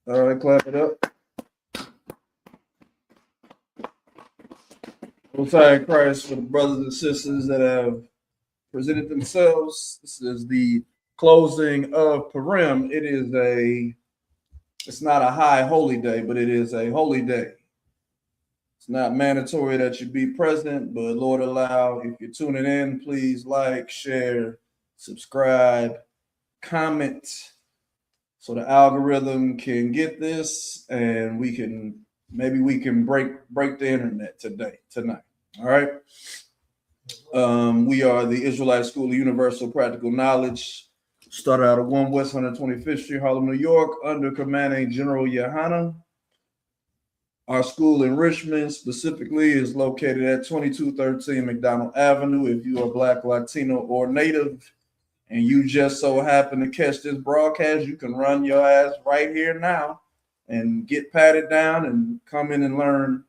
All right, clap it up. Most High in Christ for the brothers and sisters that have presented themselves. This is the closing of Purim. It's not a high holy day, but it is a holy day. It's not mandatory that you be present, but Lord allow, if you're tuning in, please like, share, subscribe, comment, so the algorithm can get this and we can break the internet tonight. All right. We are the Israelite School of Universal Practical Knowledge. Started out at 1 West 125th Street, Harlem, New York, under commanding General Yohana. Our school in Richmond specifically is located at 2213 McDonald Avenue. If you are Black, Latino, or Native, and you just so happen to catch this broadcast, you can run your ass right here now and get patted down and come in and learn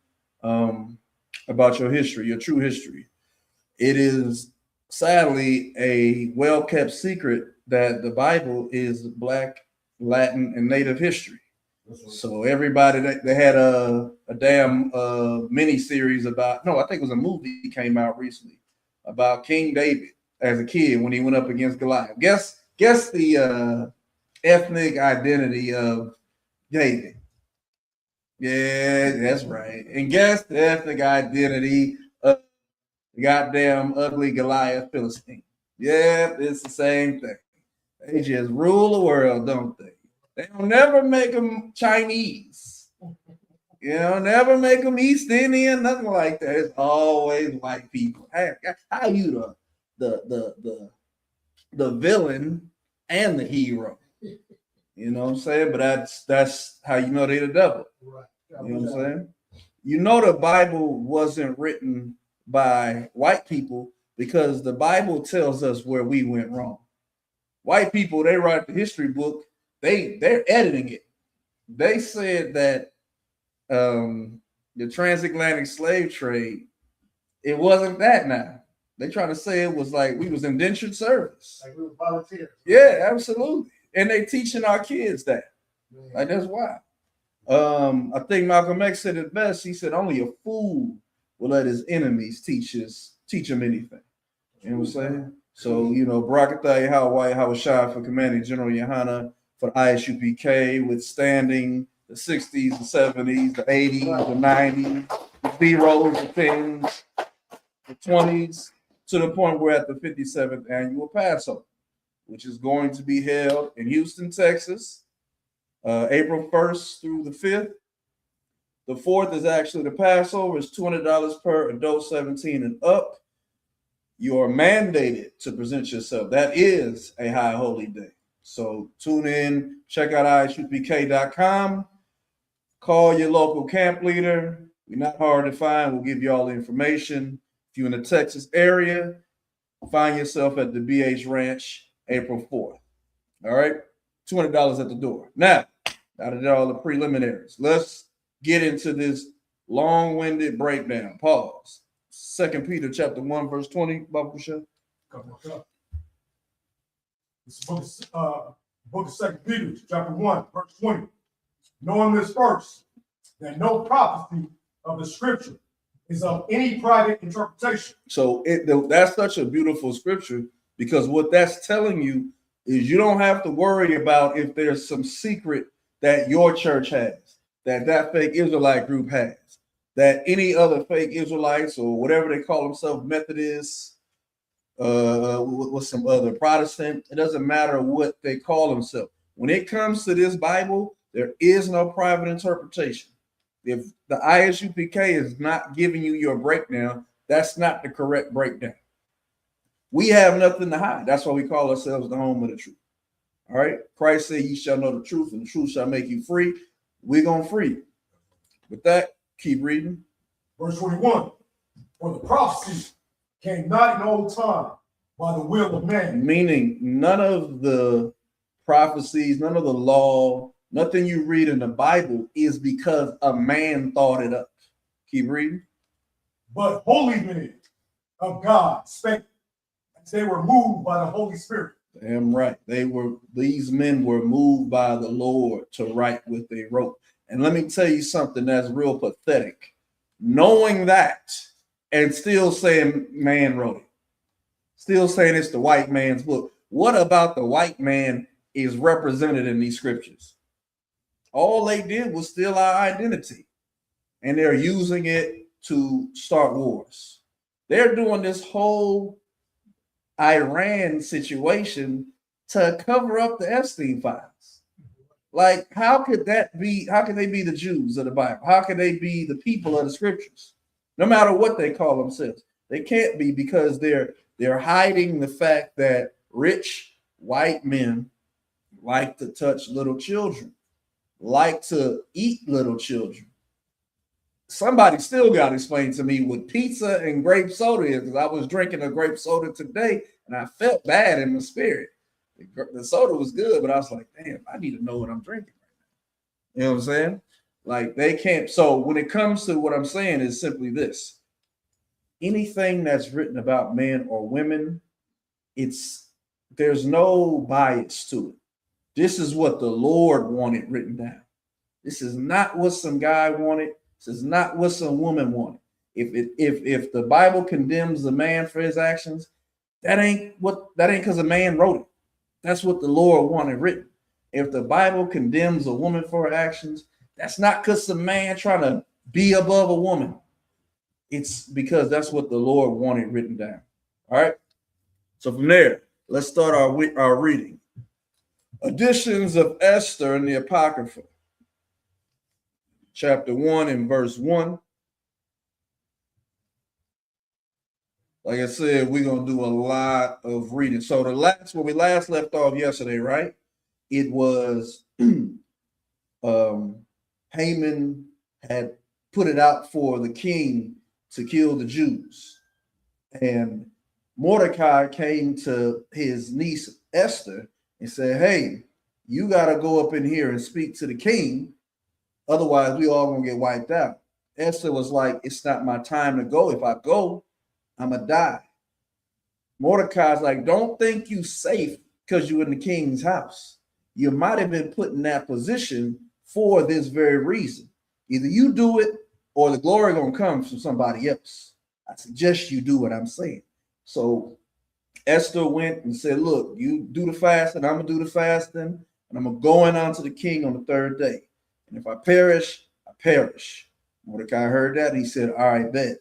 about your history, your true history. It is sadly a well-kept secret that the Bible is Black, Latin, and Native history. So everybody, they had a damn mini series about, no, I think it was a movie that came out recently about King David as a kid when he went up against Goliath. Guess the ethnic identity of David. Yeah, that's right. And guess the ethnic identity of the goddamn ugly Goliath Philistine. Yeah, it's the same thing. They just rule the world, don't they? They don't never make them Chinese. Never make them East Indian, nothing like that. It's always white people. How you the villain and the hero? You know what I'm saying? But that's how you know they're the devil. Right. You know what I'm saying? You know the Bible wasn't written by white people because the Bible tells us where we went wrong. White people, they write the history book. They're editing it. They said that the transatlantic slave trade, it wasn't that now. They try to say it was like we was indentured service. Like we were volunteers. Yeah, absolutely. And they teaching our kids that. Man. Like that's why. I think Malcolm X said it best. He said only a fool will let his enemies teach him anything. You know what I'm saying? So, Barakatha Hawaii Hawashai for commanding General Yohana for the Isupk, withstanding the 60s, the 70s, the 80s, the 90s, the zeros, the 10s, the 20s, to the point we're at the 57th annual Passover, which is going to be held in Houston, Texas, April 1st through the 5th. The 4th is actually the Passover. It's $200 per adult 17 and up. You are mandated to present yourself. That is a high holy day. So tune in, check out isupk.com, call your local camp leader. We're not hard to find. We'll give you all the information. If you're in the Texas area, find yourself at the BH Ranch April 4th. All right, $200 at the door. Now, out of all the preliminaries, let's get into this long-winded breakdown. Pause. 2 Peter chapter 1, verse 20, Baba Kusha. This book of 2 Peter, chapter 1, verse 20. Knowing this first, that no prophecy of the scripture is of any private interpretation. So that's such a beautiful scripture, because what that's telling you is you don't have to worry about if there's some secret that your church has, that fake Israelite group has, that any other fake Israelites or whatever they call themselves, Methodists, with some other Protestant, it doesn't matter what they call themselves. When it comes to this Bible, there is no private interpretation. If the ISUPK is not giving you your breakdown, that's not the correct breakdown. We have nothing to hide. That's why we call ourselves the home of the truth. All right. Christ said, "Ye shall know the truth, and the truth shall make you free." We're going to free you. With that, keep reading. Verse 21. For the prophecy came not in old time by the will of man. Meaning none of the prophecies, none of the law, nothing you read in the Bible is because a man thought it up. Keep reading. But holy men of God spake as they were moved by the Holy Spirit. Damn right. These men were moved by the Lord to write what they wrote. And let me tell you something that's real pathetic. Knowing that and still saying man wrote it. Still saying it's the white man's book. What about the white man is represented in these scriptures? All they did was steal our identity. And they're using it to start wars. They're doing this whole Iran situation to cover up the Epstein files. Like, how could that be? How can they be the Jews of the Bible? How can they be the people of the scriptures? No matter what they call themselves, they can't be, because they're hiding the fact that rich white men like to touch little children, like to eat little children. Somebody still got to explain to me what pizza and grape soda is, because I was drinking a grape soda today and I felt bad in my spirit. The soda was good, but I was like, damn, I need to know what I'm drinking right now. You know what I'm saying? Like, they can't. So when it comes to what I'm saying is simply this: anything that's written about men or women, there's no bias to it. This is what the Lord wanted written down. This is not what some guy wanted. This is not what some woman wanted. If the Bible condemns the man for his actions, that ain't because a man wrote it. That's what the Lord wanted written. If the Bible condemns a woman for her actions, that's not because some man trying to be above a woman. It's because that's what the Lord wanted written down. All right. So from there, let's start our reading. Editions of Esther and the Apocrypha. Chapter 1 and verse 1. Like I said, we're going to do a lot of reading. So where we last left off yesterday, right? It was Haman had put it out for the king to kill the Jews. And Mordecai came to his niece Esther and said, hey, you got to go up in here and speak to the king. Otherwise, we all going to get wiped out. Esther was like, it's not my time to go. If I go, I'm going to die. Mordecai's like, don't think you safe because you're in the king's house. You might have been put in that position for this very reason. Either you do it or the glory going to come from somebody else. I suggest you do what I'm saying. So Esther went and said, look, you do the fasting, I'm going to do the fasting, and I'm going to go in unto the king on the third day. And if I perish, I perish. Mordecai heard that and he said, all right, bet.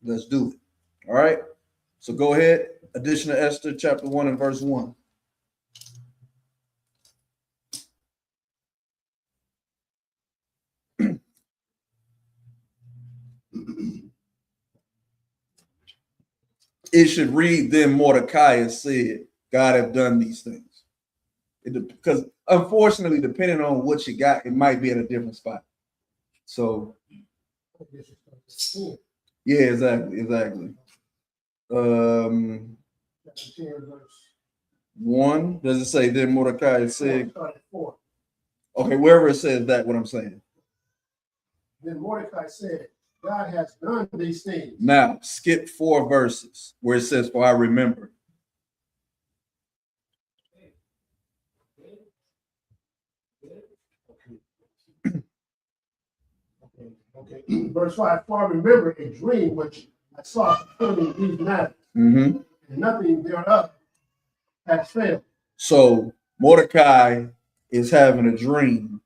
Let's do it. All right. So go ahead. Edition of Esther, chapter 1 and verse 1. It should read, then Mordecai said, God have done these things. Because unfortunately, depending on what you got, it might be at a different spot. So, yeah, exactly. 1, does it say then Mordecai said? Okay, wherever it says that, what I'm saying. Then Mordecai said, God has done these things. Now, skip 4 verses where it says, for I remember. Okay. Verse 5, for I remember a dream which I saw concerning these matters, and nothing thereof has failed. So Mordecai is having a dream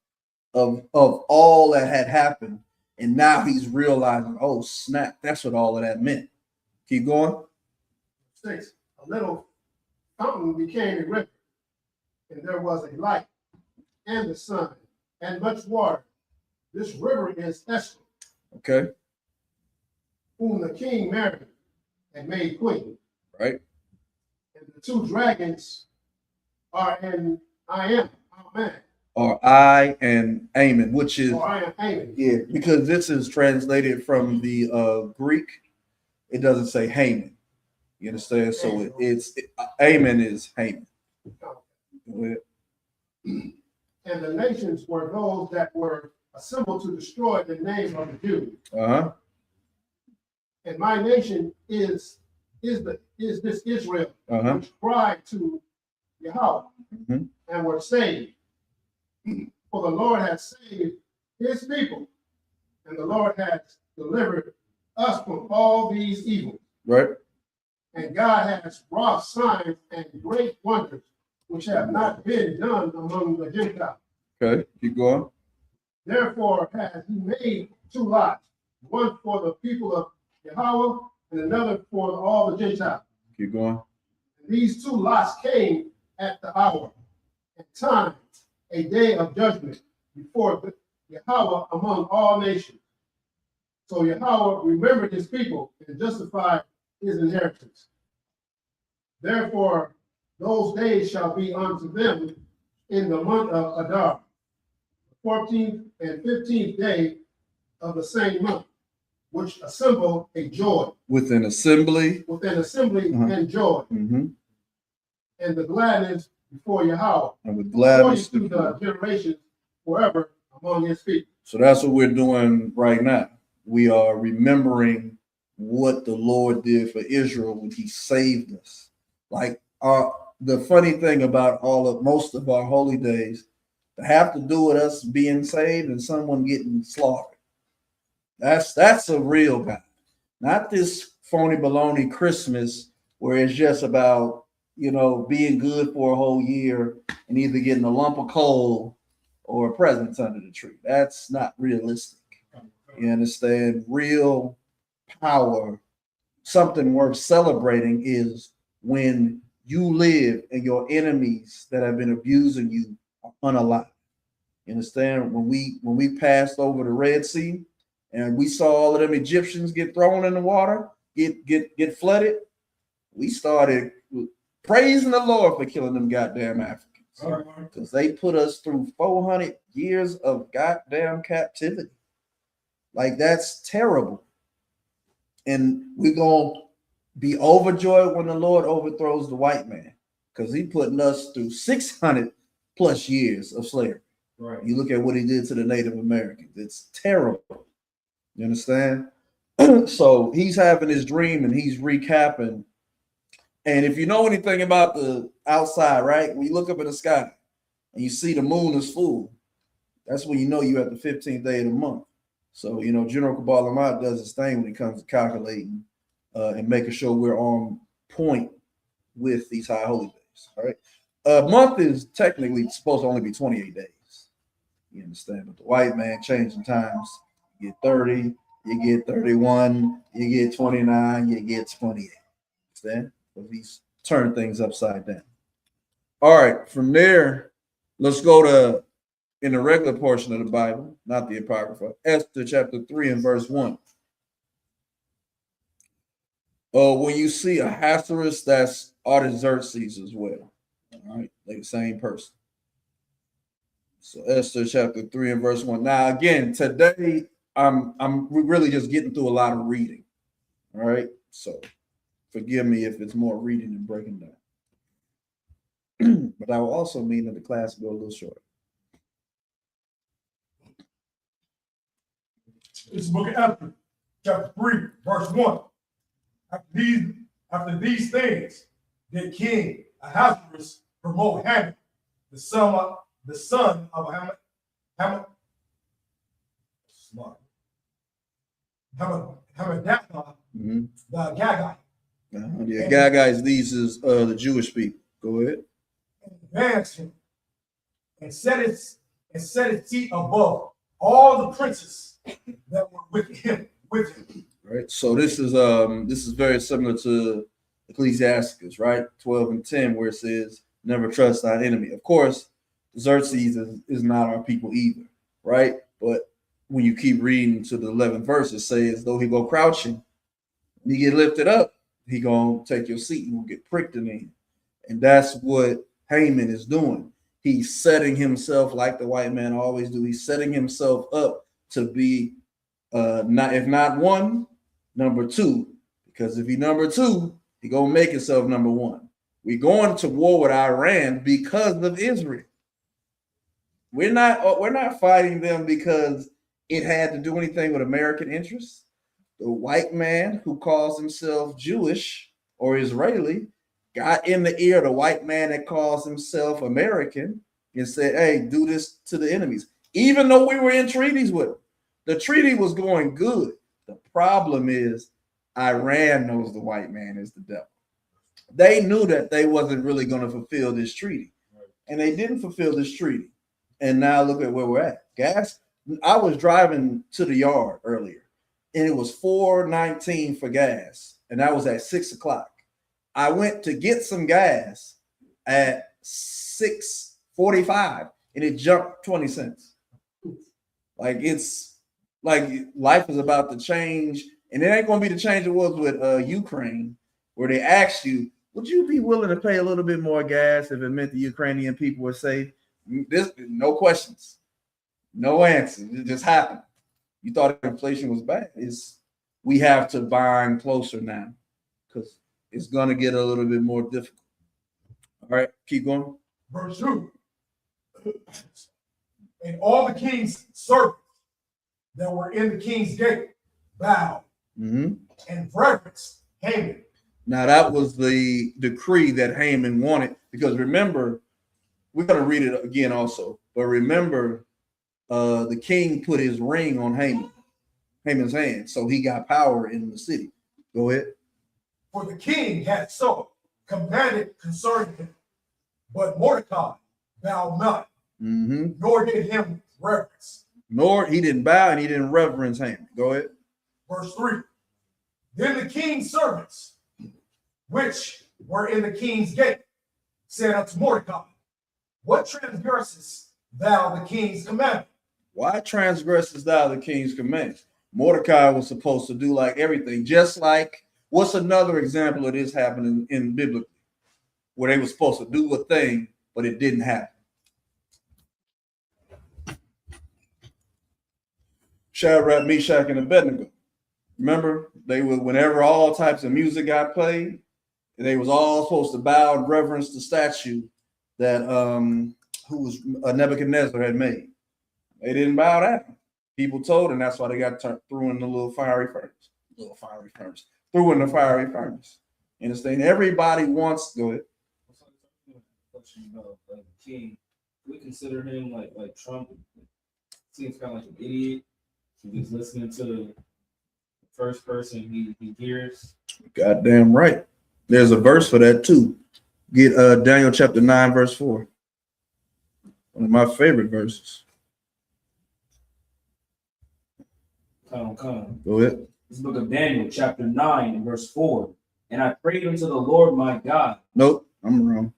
of all that had happened, and now he's realizing, oh snap, that's what all of that meant. Keep going. 6, a little fountain became a river, and there was a light and the sun and much water. This river is Esther, okay, whom the king married and made queen. Right. And the 2 dragons are in Amen. Or I and Amen, which is, Amen. Yeah, because this is translated from the Greek. It doesn't say Haman. You understand? So Amen is Haman. Go ahead. And the nations were those that were assembled to destroy the name of the Jews. And my nation is this Israel, which cried to Yahweh Mhm. and were saved. For the Lord has saved his people, and the Lord has delivered us from all these evils. Right. And God has wrought signs and great wonders, which have not been done among the Gentiles. Okay, keep going. Therefore has he made two lots, one for the people of Yahweh and another for all the Gentiles. Keep going. And these two lots came at the hour and time, a day of judgment before Yahweh among all nations. So Yahweh remembered his people and justified his inheritance. Therefore, those days shall be unto them in the month of Adar, 14th and 15th day of the same month, which assemble a joy. With an assembly. With an assembly Uh-huh. and joy. Mm-hmm. And the gladness before Yahweh. And with gladness. According to the generations forever among his people. So that's what we're doing right now. We are remembering what the Lord did for Israel when he saved us. Like the funny thing about most of our holy days, to have to do with us being saved and someone getting slaughtered. That's a real God. Not this phony baloney Christmas where it's just about, being good for a whole year and either getting a lump of coal or a present under the tree. That's not realistic. You understand? Real power, something worth celebrating is when you live and your enemies that have been abusing you are unalive. You understand? When we passed over the Red Sea and we saw all of them Egyptians get thrown in the water, get flooded, we started praising the Lord for killing them goddamn Africans. Because they put us through 400 years of goddamn captivity. Like, that's terrible. And we're going to be overjoyed when the Lord overthrows the white man, because he putting us through 600 plus years of slavery. Right. You look at what he did to the Native Americans. It's terrible. You understand? So he's having his dream and he's recapping. And if you know anything about the outside, right, when you look up in the sky and you see the moon is full, that's when you know you're at the 15th day of the month. So, General Kabbalah does his thing when it comes to calculating and making sure we're on point with these high holy days. All right. A month is technically supposed to only be 28 days. You understand? But the white man changing times. You get 30, you get 31, you get 29, you get 28. Understand? But he's turned things upside down. All right. From there, let's go to, in the regular portion of the Bible, not the Apocrypha, Esther chapter 3 and verse 1. When you see a Ahasuerus, that's Artaxerxes as well. All right, like the same person. So Esther chapter 3 and verse 1. Now, again, today we're really just getting through a lot of reading. All right. So forgive me if it's more reading than breaking down. But I will also mean that the class will go a little short. It's the book of Esther, chapter 3, verse 1. After these things, did King Ahasuerus promote Haman, the son of Hammedatha, Mm-hmm. the Gagai. Yeah, Gagai is the Jewish people. Go ahead. Advanced him and set his seat above all the princes that were with him. Right. So this is very similar to Ecclesiastes, right? 12 and 10, where it says, "Never trust thy enemy." Of course, Xerxes is not our people either, right? But when you keep reading to the 11th verse, it says, though he go crouching, he get lifted up, he gonna take your seat, you will get pricked in the end. And that's what Haman is doing. He's setting himself, like the white man always do, he's setting himself up to be if not one, number two. Because if he number two, he gonna make himself number one. We're going to war with Iran because of Israel. We're not fighting them because it had to do anything with American interests. The white man who calls himself Jewish or Israeli got in the ear of the white man that calls himself American and said, hey, do this to the enemies. Even though we were in treaties with them, the treaty was going good. The problem is Iran knows the white man is the devil. They knew that they wasn't really going to fulfill this treaty, and they didn't fulfill this treaty. And now look at where we're at. Gas. I was driving to the yard earlier, and it was $4.19 for gas, and that was at 6 o'clock. I went to get some gas at 6:45, and it jumped 20 cents. Like, it's like life is about to change, and it ain't going to be the change it was with Ukraine, where they asked you, would you be willing to pay a little bit more gas if it meant the Ukrainian people were safe? This, no questions, no answers. It just happened. You thought inflation was bad. We have to bind closer now because it's going to get a little bit more difficult. All right, keep going. Verse 2. And all the king's servants that were in the king's gate bowed and reverenced Haman. Now, that was the decree that Haman wanted, because remember, we're going to read it again also, but remember, the king put his ring on Haman's hand, so he got power in the city. Go ahead. For the king had so commanded concerning him, but Mordecai bowed not, nor did him reverence. Nor he didn't bow and he didn't reverence Haman. Go ahead. Verse 3. Then the king's servants, which were in the king's gate, said unto Mordecai, what transgressest thou the king's commandment? Why transgressest thou the king's commandment? Mordecai was supposed to do like everything, just like, what's another example of this happening in biblically, where they were supposed to do a thing, but it didn't happen? Shadrach, Meshach, and Abednego. Remember, they were, whenever all types of music got played, they was all supposed to bow and reverence the statue that who was Nebuchadnezzar had made. They didn't bow down. People told, and that's why they got threw in the little fiery furnace. Threw in the fiery furnace. You understand? Everybody wants. Go ahead. Like king, we consider him like Trump. Seems kind of like an idiot. He's listening to the first person he hears. Goddamn right. There's a verse for that too. Get Daniel chapter 9, verse 4. One of my favorite verses. Come. Go ahead. This book of Daniel, chapter 9, and verse 4. And I prayed unto the Lord my God. Nope, I'm wrong.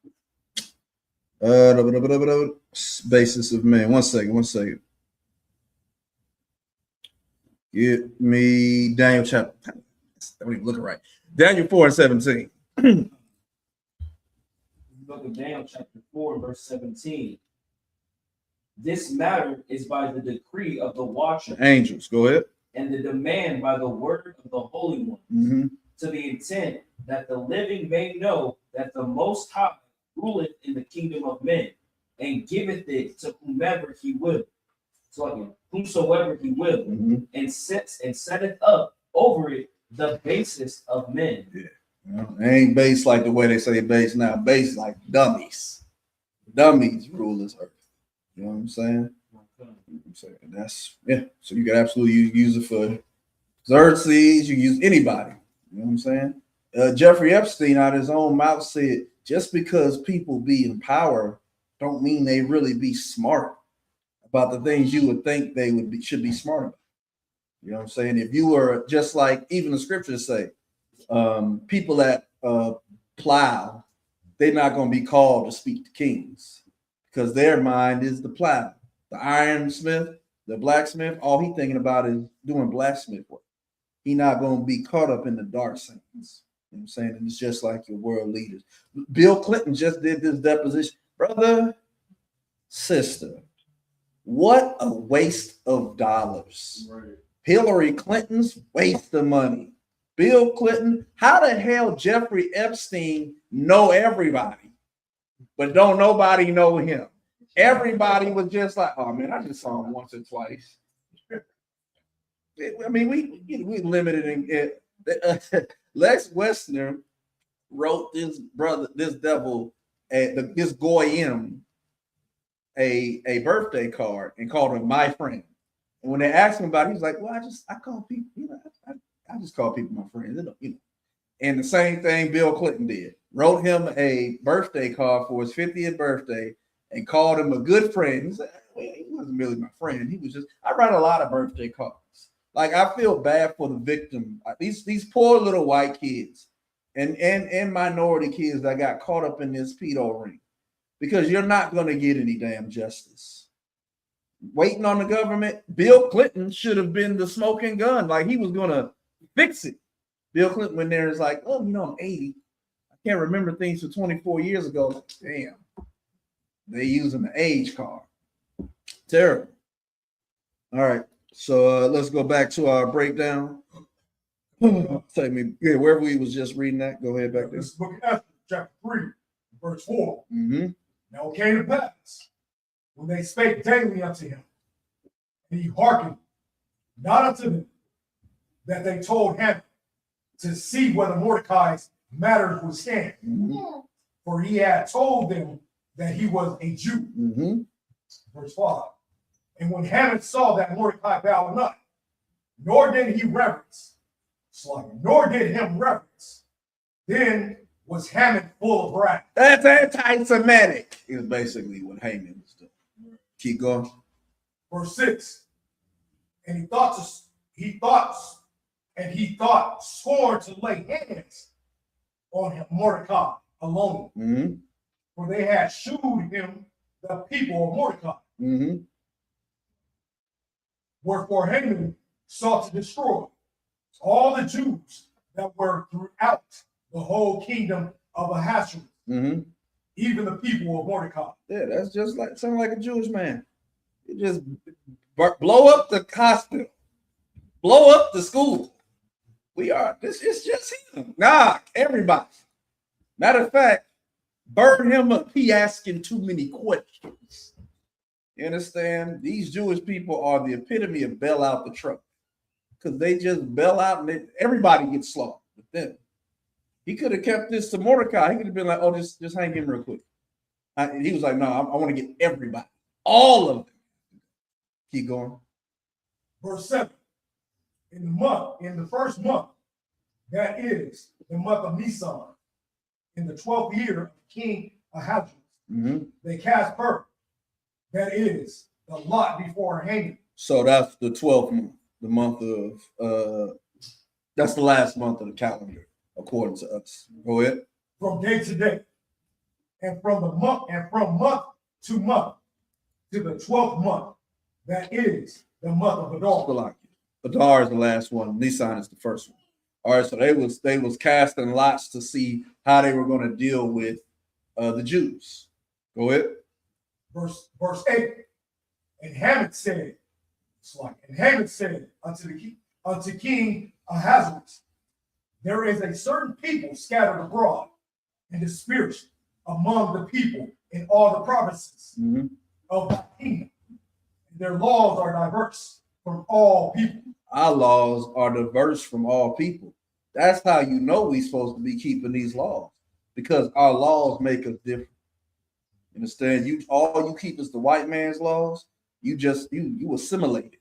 Basis of man. One second. Get me Daniel chapter. Don't even look it right. Daniel 4:17. Book of Daniel, chapter 4, verse 17. This matter is by the decree of the watcher. Angels, go ahead. And the demand by the word of the Holy One, to the intent that the living may know that the Most High ruleth in the kingdom of men, and giveth it to whomever he will. So again, whomsoever he will, and setteth up over it the basis of men. Yeah. You know, they ain't based like the way they say based now, based like dummies. Dummies rule this earth. You know what I'm saying? That's, yeah. So you can absolutely use it for Xerxes, you use anybody. You know what I'm saying? Jeffrey Epstein out of his own mouth said, just because people be in power don't mean they really be smart about the things you would think they should be smart about. You know what I'm saying? If you were just like even the scriptures say, people that plow, they're not going to be called to speak to kings because their mind is the plow. The ironsmith, the blacksmith, all he thinking about is doing blacksmith work. He not going to be caught up in the dark things. You know what I'm saying? And it's just like your world leaders. Bill Clinton just did this deposition. Brother, sister, what a waste of dollars. Right. Hillary Clinton's waste of money. Bill Clinton, how the hell Jeffrey Epstein know everybody, but don't nobody know him? Everybody was just like, oh man, I just saw him once or twice. I mean, we limited in it. Lex Wessner wrote this devil, this goyim, a birthday card and called him my friend. And when they asked him about it, he was like, "Well, I call people, I just call people my friends, And the same thing Bill Clinton did. Wrote him a birthday card for his 50th birthday and called him a good friend. He said, well, he wasn't really my friend. He was just, I write a lot of birthday cards. Like, I feel bad for the victim. These poor little white kids and minority kids that got caught up in this pedo ring, because you're not going to get any damn justice. Waiting on the government. Bill Clinton should have been the smoking gun. Like, he was going to fix it. Bill Clinton went there and was like, oh, I'm 80. I can't remember things from 24 years ago. Damn. They using the age card. Terrible. All right. So let's go back to our breakdown. Take me, wherever we was just reading that. Go ahead back there. This book of Esther, chapter 3, verse 4. Mm-hmm. Now it came to pass, when they spake daily unto him, and he hearkened not unto them, that they told him to see whether Mordecai's matters would stand. Mm-hmm. For he had told them that he was a Jew. Mm-hmm. Verse 5. And when Haman saw that Mordecai bowed not, nor did he reverence, nor did him reverence, then was Haman full of wrath. That's anti-Semitic, is basically what Haman was doing. Keep going. Verse 6. And he thought sworn to lay hands on Mordecai alone. Mm-hmm. For they had shewed him the people of Mordecai. Mm-hmm. Wherefore Haman sought to destroy all the Jews that were throughout the whole kingdom of Ahasuerus, mm-hmm. even the people of Mordecai. Yeah, that's just like sounding like a Jewish man. You just blow up the hospital, blow up the school. This is just him. Nah, everybody. Matter of fact, burn him up. He asking too many questions. You understand? These Jewish people are the epitome of bail out the truck, because they just bail out and everybody gets slaughtered with them. He could have kept this to Mordecai. He could have been like, oh, just hang him real quick. He was like, no, I want to get everybody, all of them. Keep going. Verse 7. In the first month, that is the month of Nisan, in the 12th year of King Ahasuerus, mm-hmm. they cast Purim, that is the lot before Haman. So that's the 12th month, the month of, that's the last month of the calendar, according to us. Go ahead. From day to day, and from month to month, to the 12th month, that is the month of Adar. Adar is the last one. Nisan is the first one. All right, so they was casting lots to see how they were going to deal with the Jews. Go ahead. Verse 8. And Haman said unto King Ahasuerus, there is a certain people scattered abroad and dispersed among the people in all the provinces mm-hmm. of the kingdom. Their laws are diverse from all people. Our laws are diverse from all people. That's how you know we're supposed to be keeping these laws, because our laws make us different. You understand? All you keep is the white man's laws. You assimilate it.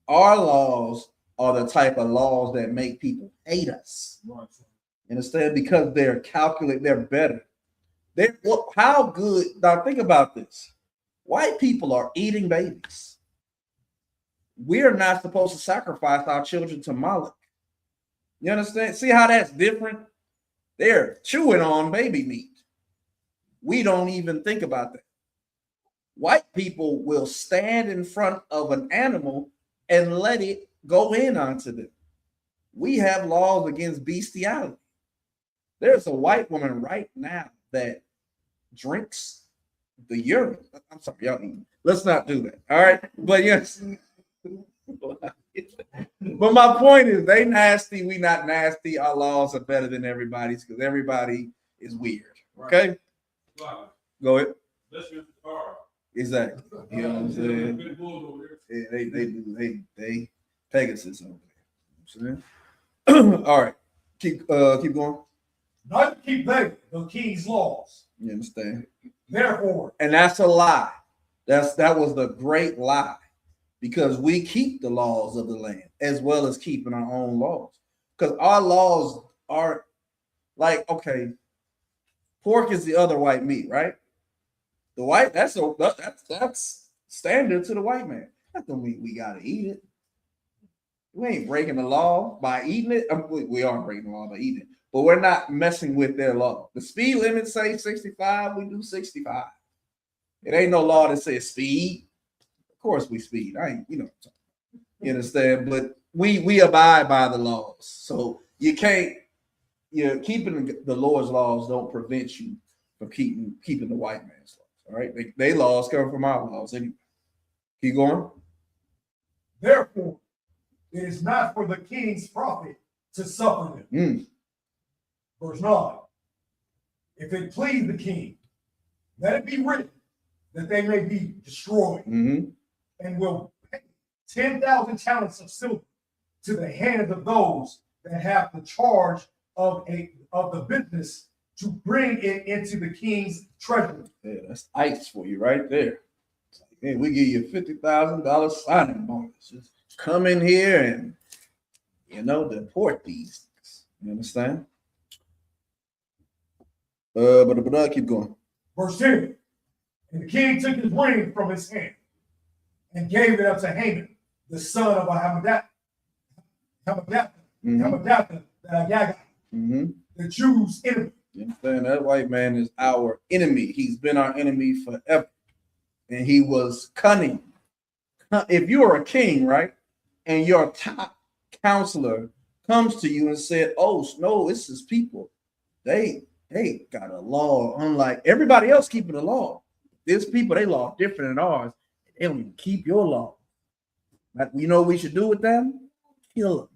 Our laws are the type of laws that make people hate us. Right. You understand? Because they're calculated, they're better. How good? Now think about this. White people are eating babies. We're not supposed to sacrifice our children to Moloch. You understand? See how that's different? They're chewing on baby meat. We don't even think about that. White people will stand in front of an animal and let it go in onto them. We have laws against bestiality. There's a white woman right now that drinks the urine. I'm sorry, y'all. Let's not do that. All right. But yes. But my point is, they nasty, we not nasty. Our laws are better than everybody's, because everybody is weird. Okay? Right. Go ahead. Let's get the car. Exactly. You know what I'm saying? Yeah, they Pegasus over there. You know what I'm saying? All right. Keep going. Neither keep they the king's laws. You understand? Therefore, And that's a lie. That was the great lie, because we keep the laws of the land as well as keeping our own laws. Because our laws are like, okay, pork is the other white meat, right? The white that's standard to the white man. That don't mean we gotta eat it. We ain't breaking the law by eating it. We are breaking the law by eating it, but we're not messing with their law. The speed limit say 65, we do 65. It ain't no law that says speed. Of course we speed. I ain't, you understand? But we abide by the laws. So you can't, keeping the Lord's laws don't prevent you from keeping the white man's laws. All right. They laws come from our laws anyway. Keep going. therefore, it is not for the king's profit to suffer them. Verse 9. If it please the king, let it be written that they may be destroyed, and will pay 10,000 talents of silver to the hands of those that have the charge of the business to bring it into the king's treasury. Yeah, that's ice for you right there. Hey, we give you $50,000 signing bonus. Just come in here and deport these things. You understand? But keep going. Verse 10. And the king took his ring from his hand and gave it up to Haman, the son of Hammedatha, the Jews' enemy. You understand? That white man is our enemy. He's been our enemy forever. And he was cunning. If you are a king, right, and your top counselor comes to you and said, "Oh, no, it's his people. They got a law unlike everybody else keeping the law. These people, they law different than ours. They don't even keep your law. Like, you know what we should do with them? Kill them.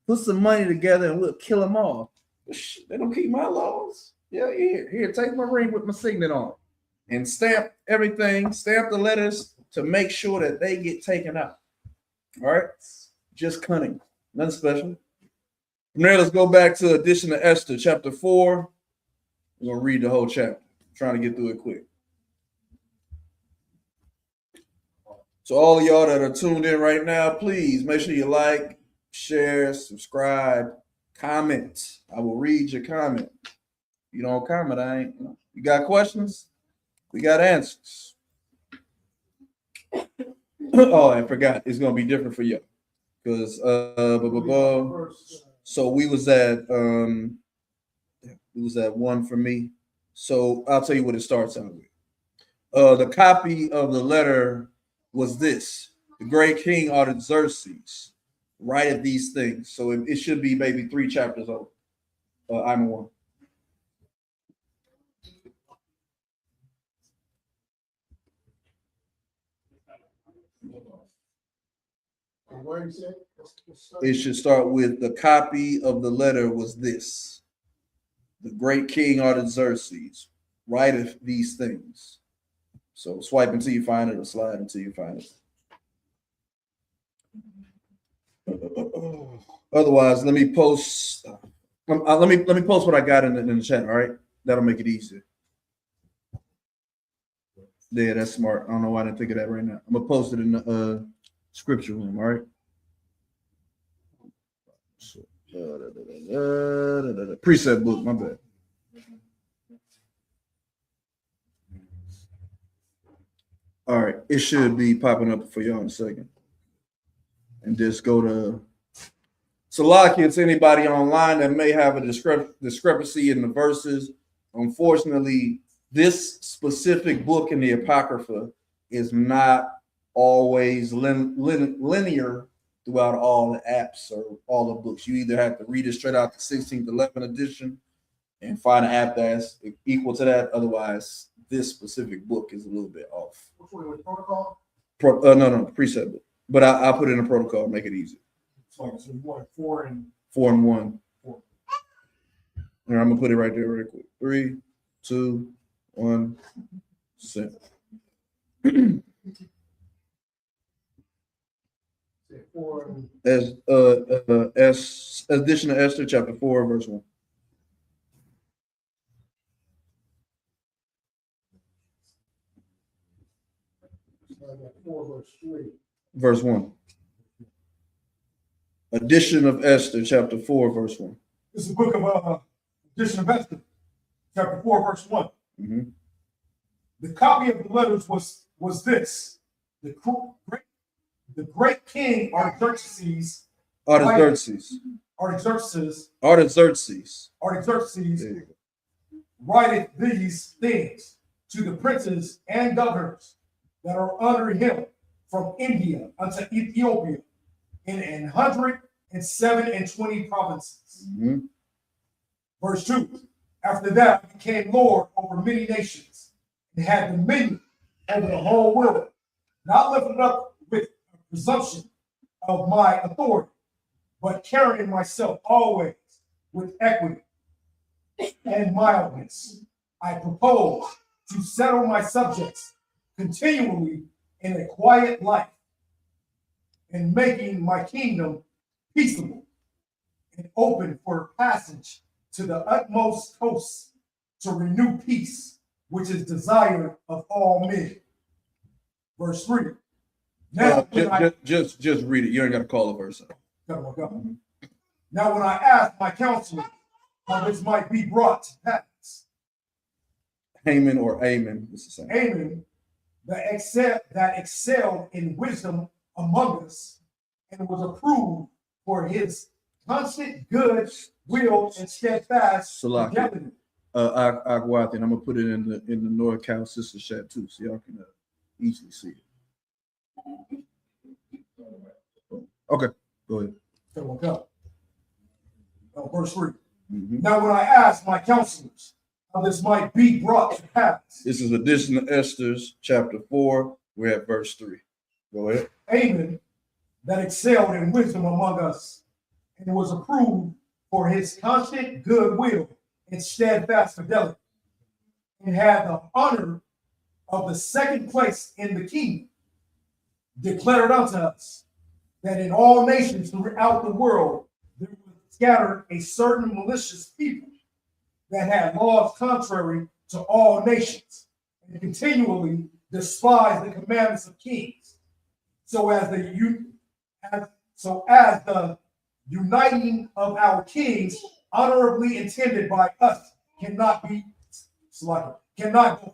Put some money together and we'll kill them all. They don't keep my laws. Yeah, here, take my ring with my signet on it. And stamp everything, stamp the letters to make sure that they get taken out. All right? Just cunning. Nothing special. From there, let's go back to Edition of Esther, chapter 4. We're going to read the whole chapter. I'm trying to get through it quick. So all of y'all that are tuned in right now, please make sure you like, share, subscribe, comment. I will read your comment. If you don't comment, I ain't. You got questions? We got answers. Oh, I forgot. It's gonna be different for you, because so we was at 1 for me. So I'll tell you what it starts out with. The copy of the letter was this: the great King Artaxerxes writeth these things. So it should be maybe 3 chapters old. I'm 1. It should start with the copy of the letter was this: the great King Artaxerxes writeth these things. So swipe until you find it, or slide until you find it. Otherwise, let me post. Let me post what I got in the chat. All right, that'll make it easier. Yeah, that's smart. I don't know why I didn't think of that right now. I'm gonna post it in the scripture room. All right. So, precept book. My bad. All right, it should be popping up for y'all in a second. And just go to Salakia. It's anybody online that may have a discrepancy in the verses. Unfortunately, this specific book in the Apocrypha is not always linear throughout all the apps or all the books. You either have to read it straight out the 1611 edition and find an app that's equal to that. Otherwise, this specific book is a little bit off. Which one was protocol? No, precept book. But I'll put it in a protocol, make it easy. So you want 4 and 1. 4. All right, I'm gonna put it right there, real quick. 3, 2, 1, send. As edition of Esther, chapter 4, verse 1. 4, verse 3. Verse 1. Edition of Esther, chapter 4, verse 1. This is the book of edition of Esther, chapter 4, verse 1. Mm-hmm. The copy of the letters was this: the great king Artaxerxes, Artaxerxes. writeth these things to the princes and governors that are under him from India unto Ethiopia in 127 provinces. Mm-hmm. Verse 2. After that, I became Lord over many nations and had dominion over the whole world, not lifted up with presumption of my authority, but carrying myself always with equity and mildness. I propose to settle my subjects continually in a quiet life, and making my kingdom peaceable and open for passage to the utmost coasts, to renew peace, which is desired of all men. Verse 3. Now, just read it. You ain't got to call a verse out. Now, when I asked my counselor how this might be brought to pass, Haman or Amen, it's the same. Haman, that excelled in wisdom among us, and was approved for his constant good will and steadfast fidelity. Akwati, and I'm gonna put it in the NorCal sister chat too, so y'all can easily see it. Okay, go ahead. Verse 3. Mm-hmm. Now, when I asked my counselors how this might be brought to pass, this is edition of Esther's chapter 4. We're at verse 3. Go ahead. Haman, that excelled in wisdom among us, and was approved for his constant good will and steadfast fidelity, and had the honor of the second place in the kingdom, declared unto us that in all nations throughout the world there was scattered a certain malicious people that had laws contrary to all nations, and continually despised the commandments of kings, so as the uniting of our kings, honorably intended by us, cannot go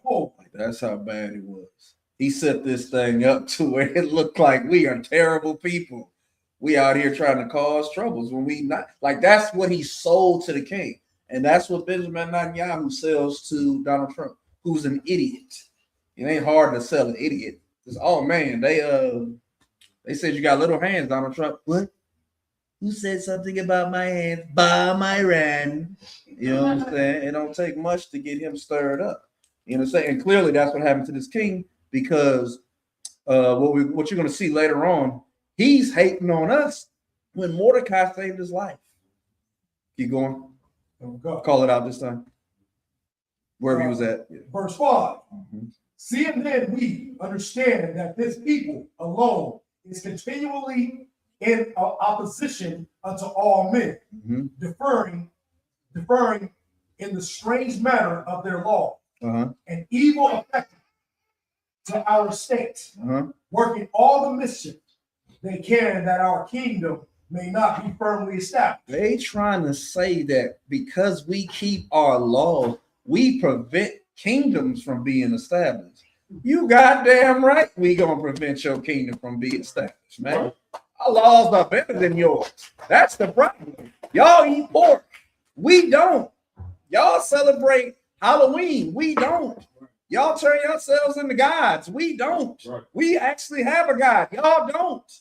forward. That's how bad it was. He set this thing up to where it looked like we are terrible people. We out here trying to cause troubles when we not. Like, that's what he sold to the king. And that's what Benjamin Netanyahu sells to Donald Trump, who's an idiot. It ain't hard to sell an idiot. Because, oh man, they said you got little hands, Donald Trump. What? Who said something about my hands? Bomb Iran. You know what I'm saying? It don't take much to get him stirred up. You know what I'm saying? And clearly that's what happened to this king, because what you're going to see later on, he's hating on us when Mordecai saved his life. Keep going. Call it out this time. Wherever he was at. Yeah. Verse 5. Mm-hmm. Seeing then we understand that this people alone is continually in opposition unto all men, mm-hmm. deferring in the strange manner of their law, and evil effect to our state, working all the mischief they can, that our kingdom may not be firmly established. They trying to say that because we keep our law, we prevent kingdoms from being established. You goddamn right we gonna prevent your kingdom from being established, man. Our laws are better than yours. That's the problem. Y'all eat pork. We don't. Y'all celebrate Halloween. We don't. Y'all turn yourselves into gods. We don't. We actually have a God. Y'all don't.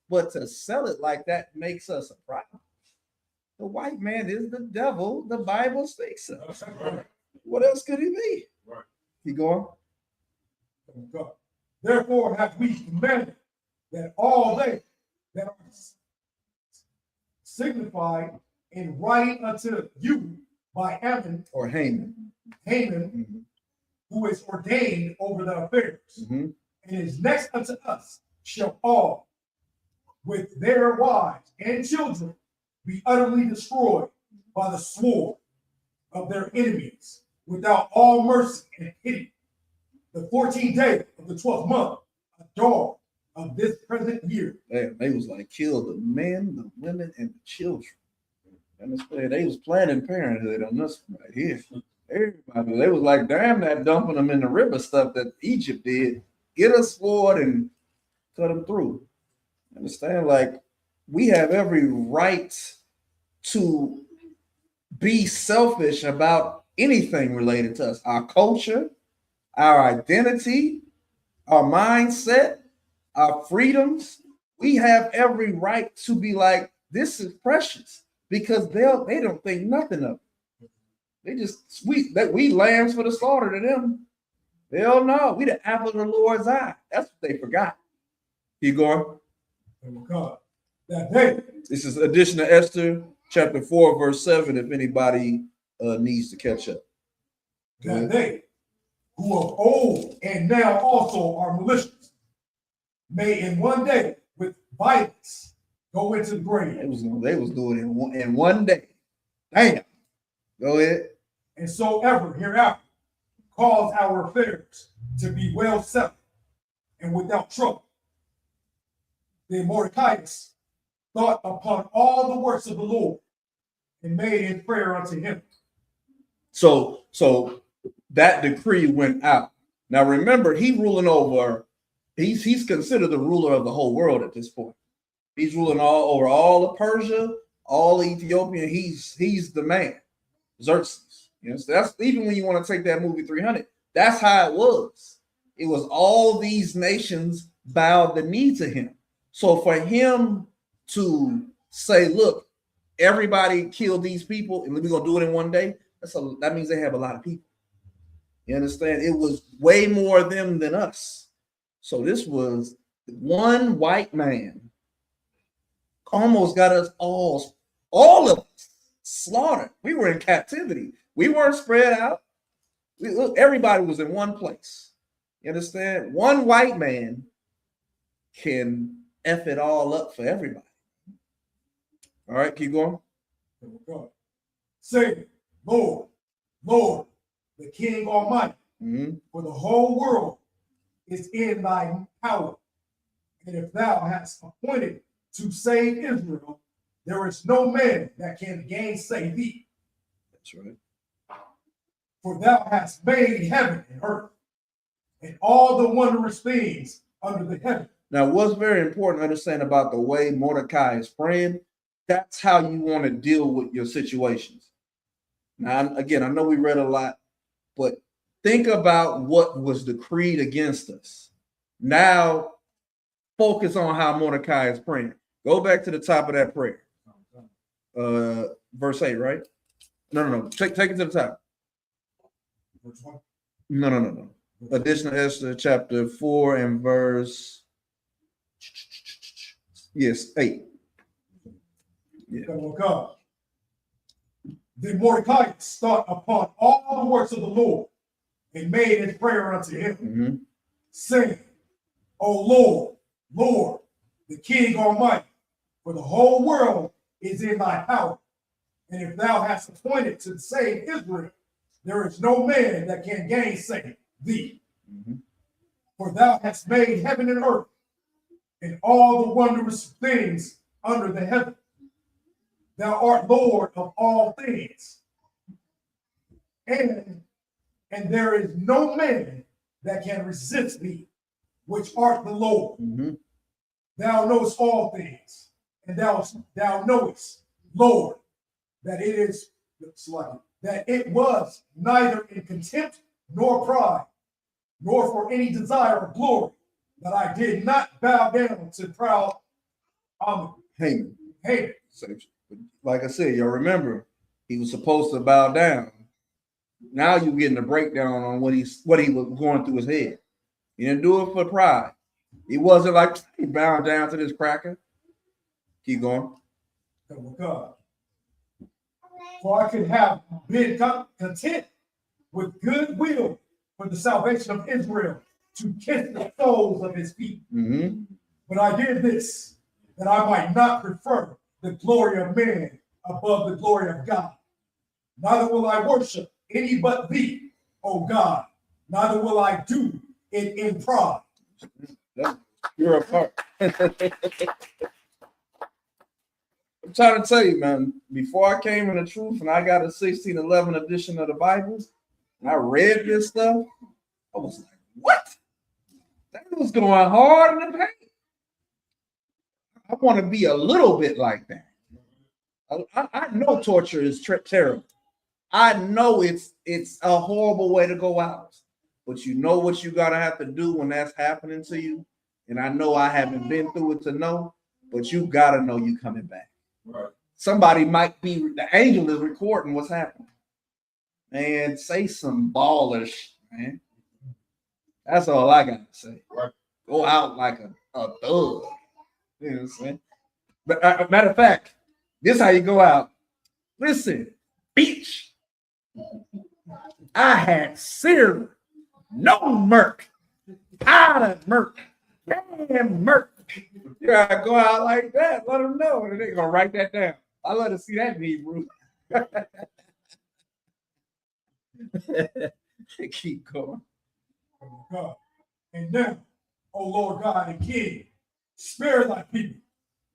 But to sell it like that makes us a problem. The white man is the devil. The Bible speaks of. What else could he be? Right. Keep going. Therefore have we commanded that all they that are signified in writing unto you by Ammon or Haman, mm-hmm. who is ordained over the affairs, mm-hmm. and is next unto us, shall all with their wives and children be utterly destroyed by the sword of their enemies, without all mercy and pity. The 14th day of the 12th month, Adar, of this present year. They was like, kill the men, the women, and the children. And they was planning parenthood on this one right here. Everybody, they was like, damn, that dumping them in the river stuff that Egypt did. Get a sword and cut them through. Understand? Like, we have every right to be selfish about anything related to us, our culture, our identity, our mindset, our freedoms. We have every right to be like, this is precious, because they don't think nothing of it. They just we lambs for the slaughter to them. They don't know we the apple of the Lord's eye. That's what they forgot. Keep going. That day. This is addition to Esther chapter 4 verse 7. If anybody needs to catch up. That they who of old and now also are malicious may in one day with violence go into the grave. They was doing it in one day. Damn. Go ahead. And so ever hereafter cause our affairs to be well settled and without trouble. Then Mordecai thought upon all the works of the Lord and made his prayer unto him. So that decree went out. Now remember, he ruling over, he's considered the ruler of the whole world at this point. He's ruling over all of Persia, all Ethiopia. He's the man. Xerxes. You know, so that's even when you want to take that movie 300. That's how it was. It was all these nations bowed the knee to him. So for him to say, look, everybody killed these people and we're gonna do it in one day, that means they have a lot of people. You understand? It was way more them than us. So this was one white man almost got us all of us slaughtered. We were in captivity. We weren't spread out. Everybody was in one place. You understand? One white man can F it all up for everybody. All right, keep going. Say, Lord, Lord, the King Almighty, for the whole world is in thy power. And if thou hast appointed to save Israel, there is no man that can gainsay thee. That's right. For thou hast made heaven and earth, and all the wondrous things under the heaven. Now, what's very important to understand about the way Mordecai is praying, that's how you want to deal with your situations. Now, again, I know we read a lot, but think about what was decreed against us. Now, focus on how Mordecai is praying. Go back to the top of that prayer. Verse 8, right? No. Take it to the top. Verse 1. No. Addition to Esther chapter 4 and verse 8. Yeah. Then Mordecai thought upon all the works of the Lord and made his prayer unto him, saying, O Lord, Lord, the King Almighty, for the whole world is in thy power. And if thou hast appointed to save Israel, there is no man that can gainsay thee. For thou hast made heaven and earth, and all the wondrous things under the heaven. Thou art Lord of all things. And there is no man that can resist thee, which art the Lord. Thou knowest all things, and thou knowest, Lord, that it was neither in contempt nor pride, nor for any desire of glory, that I did not bow down to proud Haman. Haman. Like I said, y'all remember, he was supposed to bow down. Now you're getting a breakdown on what he was going through his head. He didn't do it for pride. He wasn't like he bowed down to this cracker. Keep going. For I could have been content with good will for the salvation of Israel, to kiss the soles of his feet. But I did this, that I might not prefer the glory of man above the glory of God. Neither will I worship any but thee, O God. Neither will I do it in pride. That's You're a part. I'm trying to tell you, man, before I came in the truth and I got a 1611 edition of the Bible, and I read this stuff, I was like, what? That was going hard in the paint. I want to be a little bit like that. I know torture is terrible. I know it's a horrible way to go out. But you know what you gotta have to do when that's happening to you. And I know I haven't been through it to know, but you gotta know you coming back. Right. Somebody might be, the angel is recording what's happening. Man, say some ballish, man. That's all I gotta say. Right. Go out like a thug. You know what I'm saying? But matter of fact, this is how you go out. Listen, beach. I had cereal, no murk, powder murk, damn murk. You gotta go out like that. Let them know, and they're gonna write that down. I let them see that in Hebrew. Keep going. Oh God. And now, O Lord God and King, spare thy people,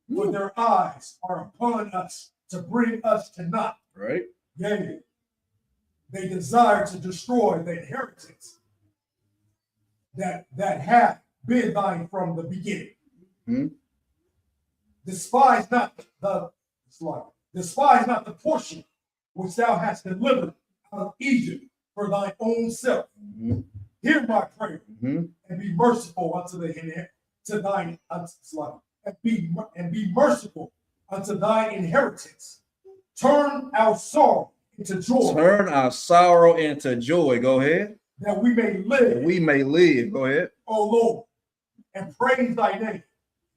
for their eyes are upon us to bring us to naught. Right? Yea, they desire to destroy the inheritance that hath been thine from the beginning. Hmm? Despise not the portion which thou hast delivered out of Egypt for thine own self. Mm-hmm. Hear my prayer, Mm-hmm. and be merciful unto be merciful unto thine inheritance. Turn our sorrow into joy. Turn our sorrow into joy. Go ahead. That we may live. That we may live. Go ahead. O Lord, and praise thy name,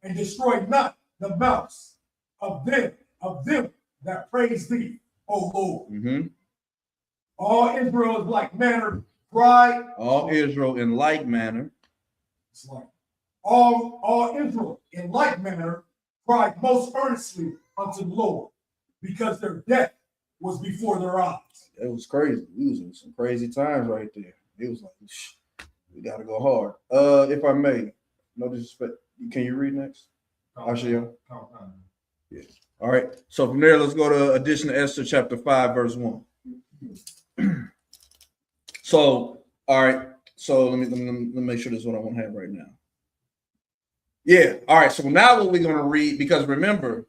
and destroy not the mouths of them that praise thee, O Lord. Mm-hmm. All Israel is like manner cried. All Israel in like manner. It's like all Israel in like manner cried most earnestly unto the Lord, because their death was before their eyes. It was crazy. We was in some crazy times right there. It was like, we gotta go hard. If I may, no disrespect. Can you read next? Ashia? Yeah. All right. So from there, let's go to Addition to Esther, chapter 5, verse 1. So, all right. So let me make sure this is what I want to have right now. Yeah. All right. So now what we're going to read, because remember,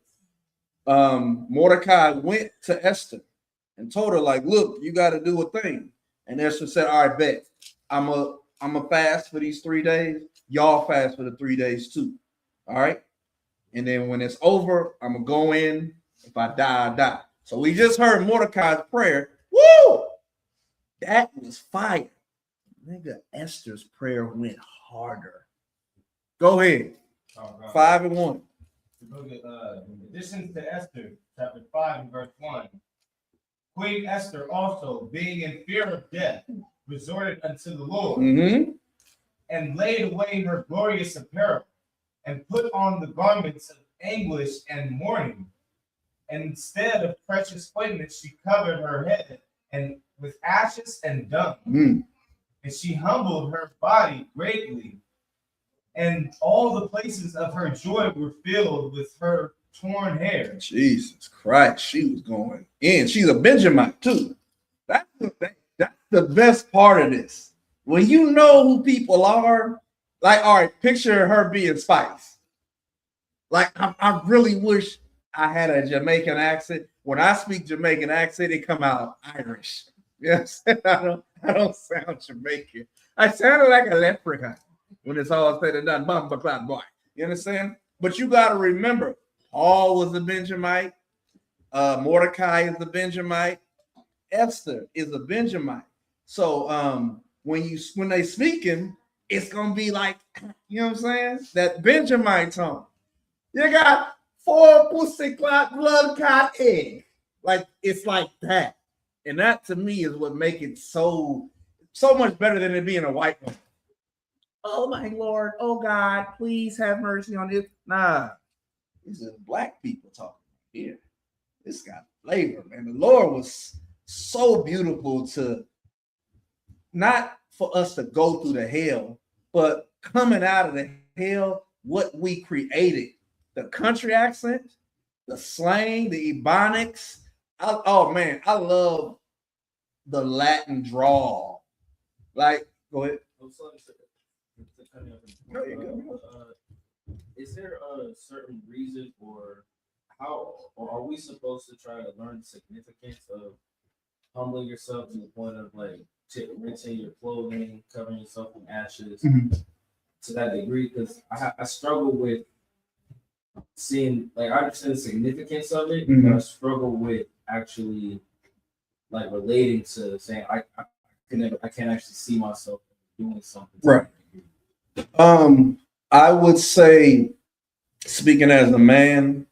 Mordecai went to Esther and told her, like, look, you got to do a thing. And Esther said, all right, bet. I'm a fast for these 3 days. Y'all fast for the 3 days too. All right. And then when it's over, I'm going to go in. If I die, I die. So we just heard Mordecai's prayer. Woo! That was fire. Nigga, Esther's prayer went harder. Go ahead. 5 and 1. Addition to Esther, chapter 5 and verse 1. Queen Esther also, being in fear of death, resorted unto the Lord, and laid away her glorious apparel, and put on the garments of anguish and mourning. And instead of precious ointment, she covered her head and with ashes and dung. And she humbled her body greatly. And all the places of her joy were filled with her torn hair. Jesus Christ, she was going in. She's a Benjamite too. That's the best part of this. When you know who people are, like, all right, picture her being Spice. Like, I really wish I had a Jamaican accent. When I speak Jamaican accent, it come out Irish. Yes, I don't sound Jamaican. I sounded like a leprechaun when it's all said and done. Boy. You understand? But you got to remember, Paul was a Benjamite. Mordecai is a Benjamite. Esther is a Benjamite. So when they speaking, it's gonna be like, you know what I'm saying? That Benjamite tone. You got 4 pussy clot blood clot egg. Like, it's like that. And that to me is what make it so much better than it being a white one. Oh my Lord, oh God, please have mercy on this. Nah, these are black people talking here. This got flavor, man. The Lord was so beautiful to not for us to go through the hell, but coming out of the hell, what we created, the country accent, the slang, the ebonics. Oh man, I love the Latin drawl. Like, go ahead. No, you go. Is there a certain reason for how, or are we supposed to try to learn the significance of humbling yourself to the point of like rinsing your clothing, covering yourself in ashes to that degree? Because I struggle with seeing, like, I understand the significance of it, but I struggle with actually like relating to saying I can't actually see myself doing something. Right. I would say, speaking as a man,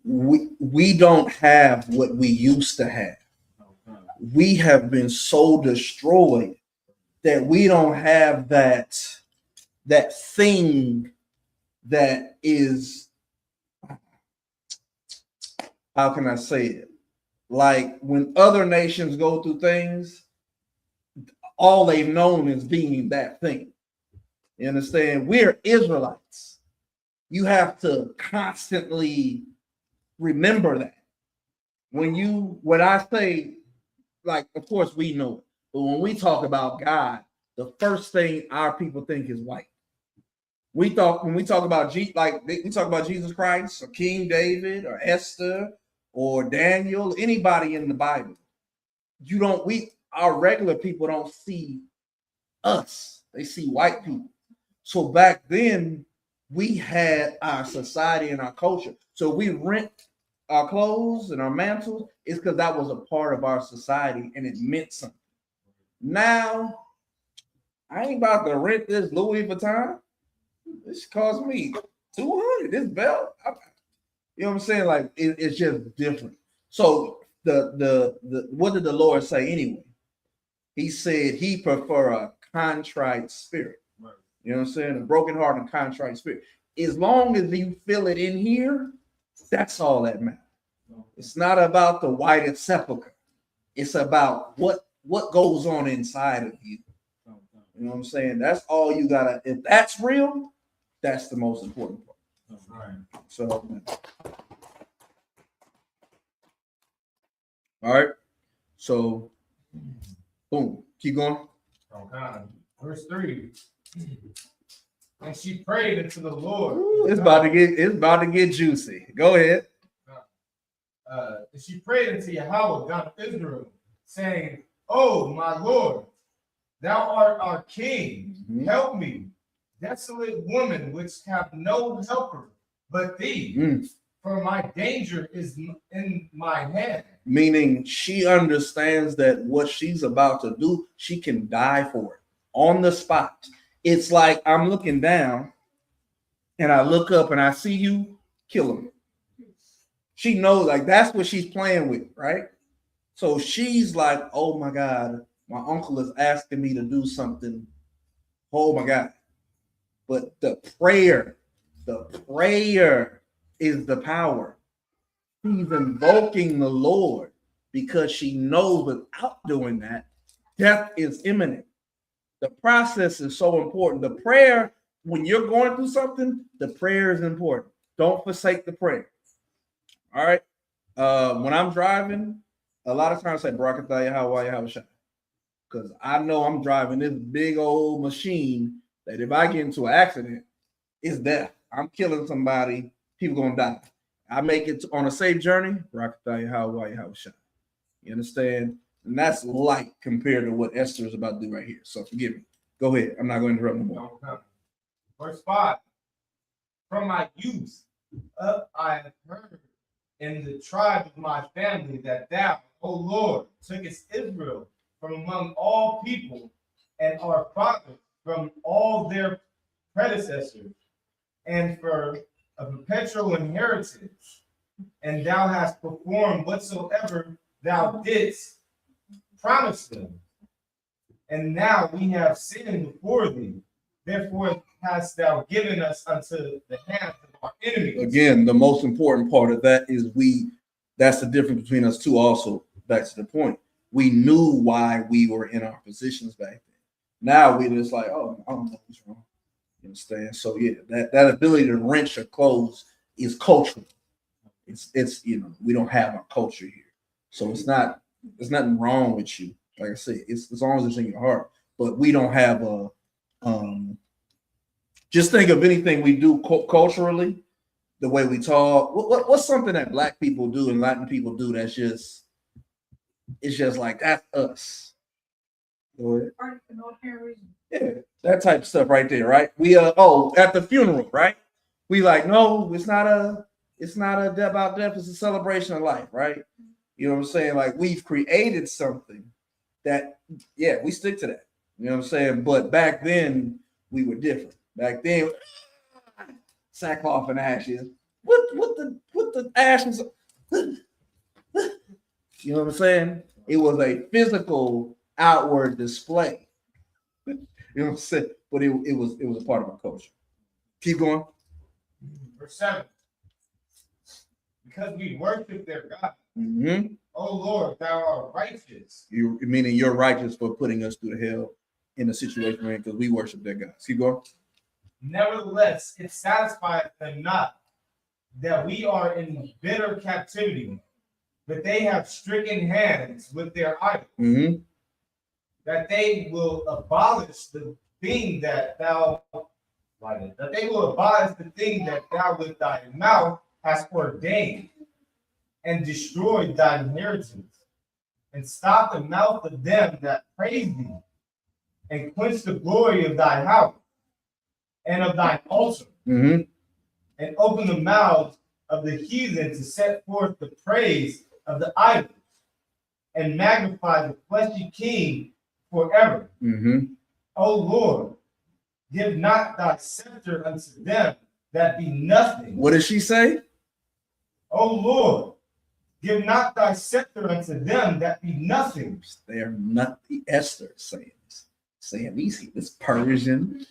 we don't have what we used to have. We have been so destroyed that we don't have that thing that is, how can I say it? Like when other nations go through things, all they've known is being that thing. You understand? We're Israelites. You have to constantly remember that. When I say, like, of course we know it, but when we talk about God, the first thing our people think is white. When we talk about we talk about Jesus Christ or King David or Esther or Daniel, anybody in the Bible, our regular people don't see us. They see white people. So back then, we had our society and our culture. So we rent our clothes and our mantles, it's because that was a part of our society and it meant something. Now, I ain't about to rent this Louis Vuitton. This cost me $200. This belt, you know what I'm saying? Like it's just different. So the what did the Lord say anyway? He said he prefer a contrite spirit. Right. You know what I'm saying? A broken heart and contrite spirit. As long as you feel it in here, that's all that matters. It's not about the whited sepulcher. It's about what goes on inside of you. You know what I'm saying? That's all you gotta. If that's real, that's the most important part. Right. So, all right. So, boom. Keep going. Okay. Verse 3. And she prayed unto the Lord. Ooh, it's about to get juicy. Go ahead. And she prayed unto Yahweh, God of Israel, saying, "Oh, my Lord, thou art our king. Help me, desolate woman, which have no helper but thee. For my danger is in my hand." Meaning she understands that what she's about to do, she can die for it on the spot. It's like I'm looking down and I look up and I see you, kill him. She knows, like, that's what she's playing with, right? So she's like, oh my God, my uncle is asking me to do something. Oh my God. But the prayer is the power. She's invoking the Lord because she knows without doing that, death is imminent. The process is so important. The prayer, when you're going through something, the prayer is important. Don't forsake the prayer. All right. When I'm driving, a lot of times I say, Barakatah Yahweh Yahushua, because I know I'm driving this big old machine that if I get into an accident, it's death. I'm killing somebody. People gonna die. I make it on a safe journey. Barakatah Yahweh Yahushua. You understand? And that's light compared to what Esther is about to do right here. So forgive me. Go ahead. I'm not going to interrupt no more. Okay. Verse 5. From my youth up I have heard in the tribe of my family that thou, O Lord, tookest Israel from among all people and our prophets from all their predecessors, and for a perpetual inheritance. And thou hast performed whatsoever thou didst promise them. And now we have sinned before thee. Therefore hast thou given us unto the hands of our enemies. Again, the most important part of that is that's the difference between us two also. Back to the point. We knew why we were in our positions back then. Now we're just like, oh, I don't know what's wrong. You understand? So yeah, that ability to wrench your clothes is cultural. It's we don't have a culture here. So there's nothing wrong with you. Like I said, it's as long as it's in your heart. But we don't have a just think of anything we do culturally, the way we talk. What's something that Black people do and Latin people do that's just like that's us. Go ahead. Yeah, that type of stuff right there, right? We at the funeral, right? We like, no, it's not a death about death, it's a celebration of life, right? You know what I'm saying? Like we've created something that, yeah, we stick to that. You know what I'm saying? But back then we were different. Back then, sackcloth and ashes. What the ashes? You know what I'm saying? It was a physical outward display. You know what I'm saying? But it was a part of our culture. Keep going. Verse 7. Because we worship their God. Mm-hmm. Oh Lord, thou art righteous. Meaning you're righteous for putting us through the hell in a situation we're in because we worship their God. Keep going. Nevertheless, it satisfieth them not that we are in bitter captivity, but they have stricken hands with their idols, that they will abolish the thing that thou with thy mouth hast ordained, and destroy thy inheritance, and stop the mouth of them that praise thee, and quench the glory of thy house and of thine altar, and open the mouths of the heathen to set forth the praise of the idols, and magnify the fleshy king forever. O Lord, give not thy scepter unto them that be nothing. What does she say? O Lord, give not thy scepter unto them that be nothing. They are not the Esther saying this Persian,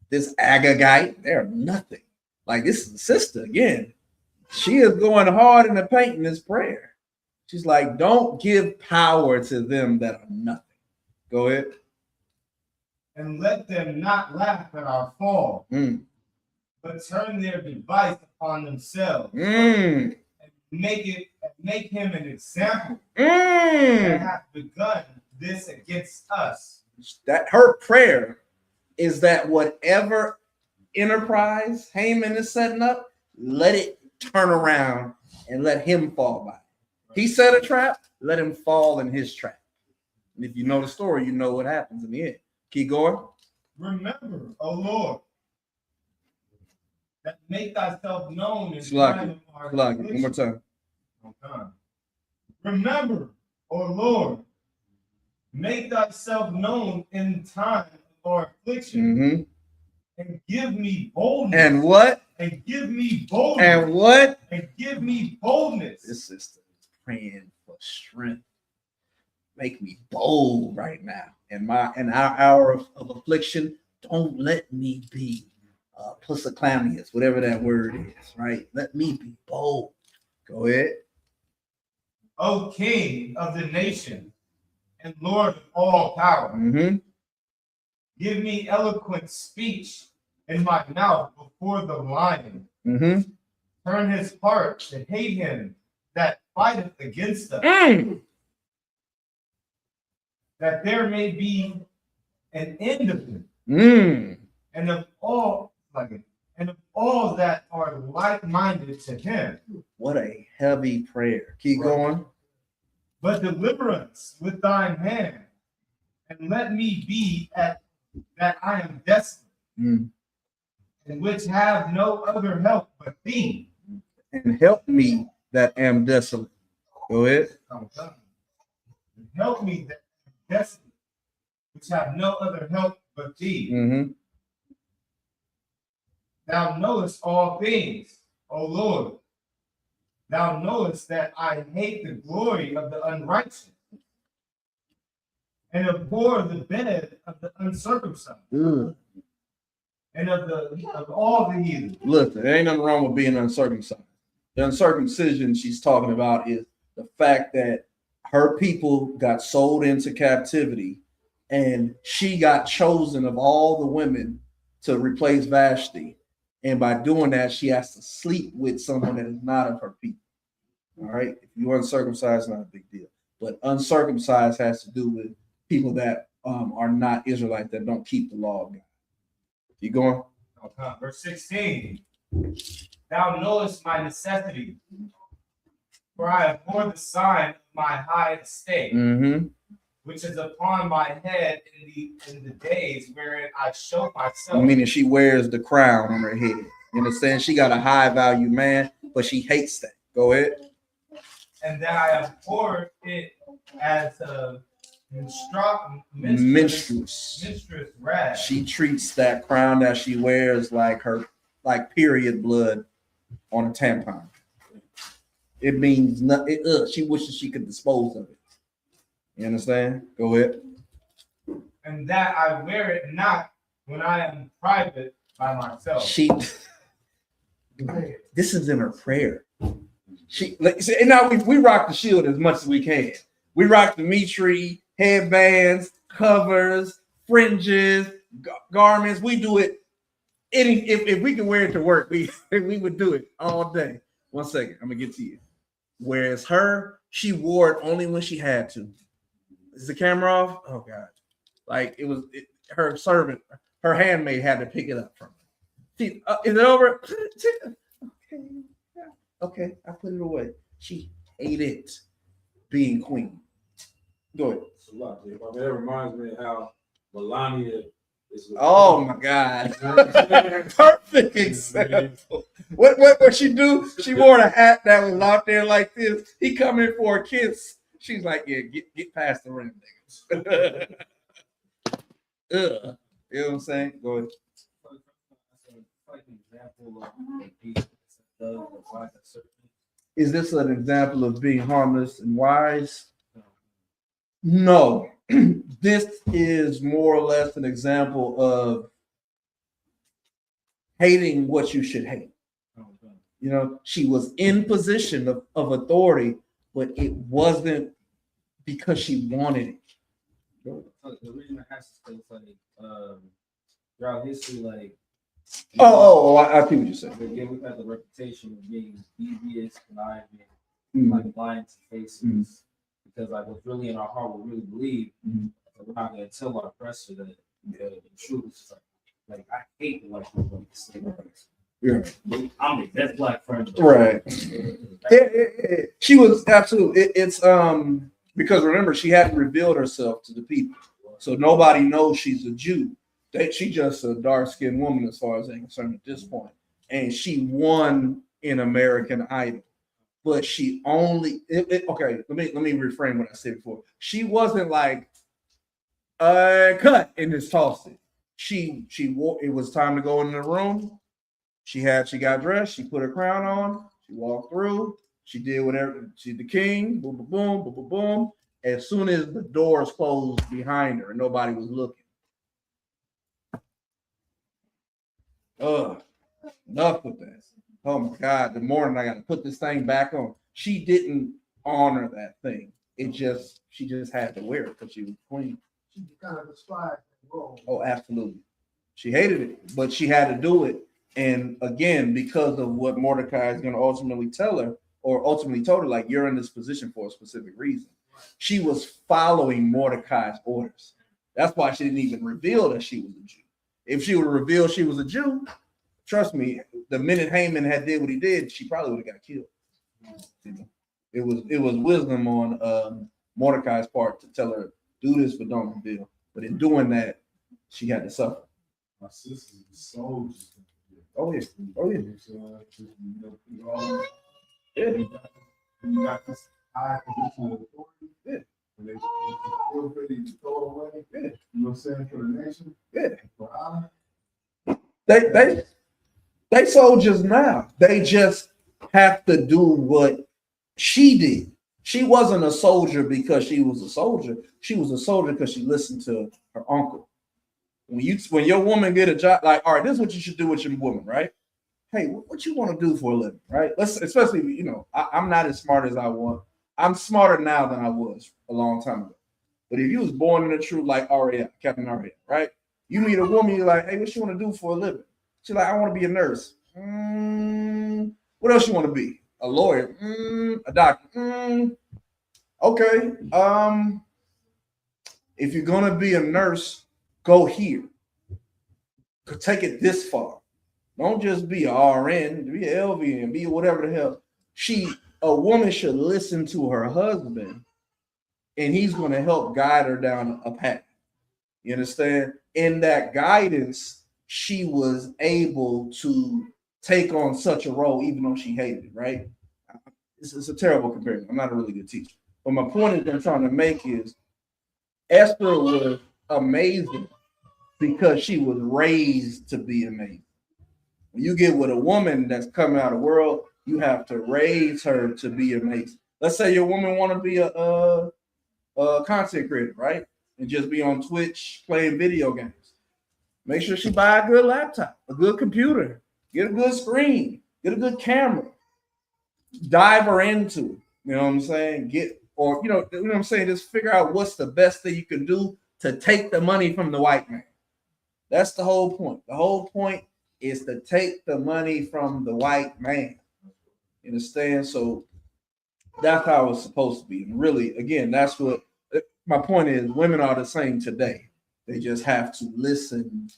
this Agagite, they're nothing. Like this is the sister again. She is going hard in the paint in this prayer. She's like, don't give power to them that are nothing. Go ahead. And let them not laugh at our fall, but turn their device upon themselves, and make him an example that hath begun this against us. That her prayer is that whatever enterprise Haman is setting up, let it turn around and let him fall by it. He set a trap, let him fall in his trap. And if you know the story, you know what happens in the end. Keep going. Remember, O Lord, that make thyself known in Slug it. our One more time. Remember, O Lord, make thyself known in time of our affliction, and give me boldness. And what? And give me boldness. And what? And give me boldness. This sister is praying for strength. Make me bold right now. In our hour of affliction, don't let me be pusillanimous, whatever that word is, right? Let me be bold. Go ahead. O King of the nation and Lord of all power, give me eloquent speech in my mouth before the lion. Turn his heart to hate him that fighteth against us, that there may be an end of him, and of all that are like-minded to him. What a heavy prayer. Keep going. But deliver us with thine hand, and let me be at that I am desolate, and which have no other help but thee. And help me that am desolate. Go ahead. Help me that am desolate, which have no other help but thee. Thou knowest all things, O Lord. Thou knowest that I hate the glory of the unrighteous, and abhor the bed of the uncircumcised, and of all the heathen. Look, there ain't nothing wrong with being uncircumcised. The uncircumcision she's talking about is the fact that her people got sold into captivity, and she got chosen of all the women to replace Vashti. And by doing that, she has to sleep with someone that is not of her people. All right. If you're uncircumcised, not a big deal. But uncircumcised has to do with people that are not Israelites, that don't keep the law of God. You going? Okay. Verse 16. Thou knowest my necessity, for I abhor the sign of my high estate, which is upon my head in the days wherein I show myself. Meaning she wears the crown on her head. You understand? She got a high value man, but she hates that. Go ahead. And that I abhor it as a Menstruous rag. She treats that crown that she wears like period blood on a tampon. It means nothing. She wishes she could dispose of it. You understand? Go ahead. And that I wear it not when I am private by myself. This is in her prayer. And now we rock the shield as much as we can. We rock the meat tree, headbands, covers, fringes, garments. We do it. If we can wear it to work, we would do it all day. 1 second, I'm gonna get to you. Whereas her, she wore it only when she had to. Is the camera off? Oh God! Like her servant, her handmaid had to pick it up from her. Is it over? Okay, I put it away. She hated being queen. Go ahead. It's a lot, Jay. I mean, that reminds me of how Melania is. Oh my God! Perfect example. What she do? She wore a hat that was out there like this. He come in for a kiss. She's like, yeah, get past the rim, niggas. You know what I'm saying? Go ahead. Is this an example of being harmless and wise? No. This is more or less an example of hating what you should hate. You know, she was in position of authority, but it wasn't because she wanted it. The reason I asked is like throughout history, like I see what you're saying. again, we've had the reputation of being devious, conniving, like lying to faces, because like what's really in our heart, we really believe. We're not gonna tell our oppressor that the truth is like I hate the white people. Yeah. I'm the best black friend. Right. She was absolutely. It's because remember she hadn't revealed herself to the people, so nobody knows she's a Jew. She's just a dark-skinned woman as far as I'm concerned at this point, and she won in American Idol, but she only. Okay, let me reframe what I said before. She wasn't like cut and just tossed it. She wore. It was time to go in the room. She got dressed. She put her crown on. She walked through. She did whatever. She's the king. Boom, boom, boom, boom, boom, boom. As soon as the doors closed behind her, and nobody was looking. Enough with that. Oh my God! The morning I got to put this thing back on. She didn't honor that thing. She just had to wear it because she was queen. She kind of despised the role. Oh, absolutely. She hated it, but she had to do it. And again, because of what Mordecai is going to ultimately tell her, or ultimately told her, like, you're in this position for a specific reason. She was following Mordecai's orders. That's why she didn't even reveal that she was a Jew. If she would have revealed she was a Jew, trust me, the minute Haman had did what he did, she probably would have got killed. It was wisdom on Mordecai's part to tell her, do this, but don't reveal. But in doing that, she had to suffer. My sister is soldiers. Oh yeah. Oh yeah. You got this high position of authority. Yeah. And they feel ready to throw it away. Yeah. You know what I'm saying? For the nation. Yeah. For honor. They soldiers now. They just have to do what she did. She wasn't a soldier because she was a soldier. She was a soldier because she listened to her uncle. When your woman get a job, like, all right, this is what you should do with your woman, right? Hey, what you want to do for a living, right? Especially, you know, I'm not as smart as I want. I'm smarter now than I was a long time ago. But if you was born in the truth, like Arya, Captain Arya, right? You meet a woman, you're like, hey, what you want to do for a living? She's like, I want to be a nurse. What else you want to be? A lawyer? A doctor? Okay. If you're gonna be a nurse, go here. Take it this far. Don't just be a RN, be an LVN, be whatever the hell. A woman should listen to her husband, and he's gonna help guide her down a path. You understand? In that guidance, she was able to take on such a role, even though she hated it, right? It's a terrible comparison. I'm not a really good teacher. But my point is I'm trying to make is Esther was amazing because she was raised to be amazing. When you get with a woman that's coming out of the world, you have to raise her to be amazing. Let's say your woman want to be a content creator, right? And just be on Twitch playing video games. Make sure she buy a good laptop, a good computer, get a good screen, get a good camera. Dive her into it. You know what I'm saying? You know what I'm saying? Just figure out what's the best thing you can do to take the money from the white man. That's the whole point. The whole point is to take the money from the white man. You understand? So that's how it's supposed to be. And really, again, that's what my point is. Women are the same today. They just have to listen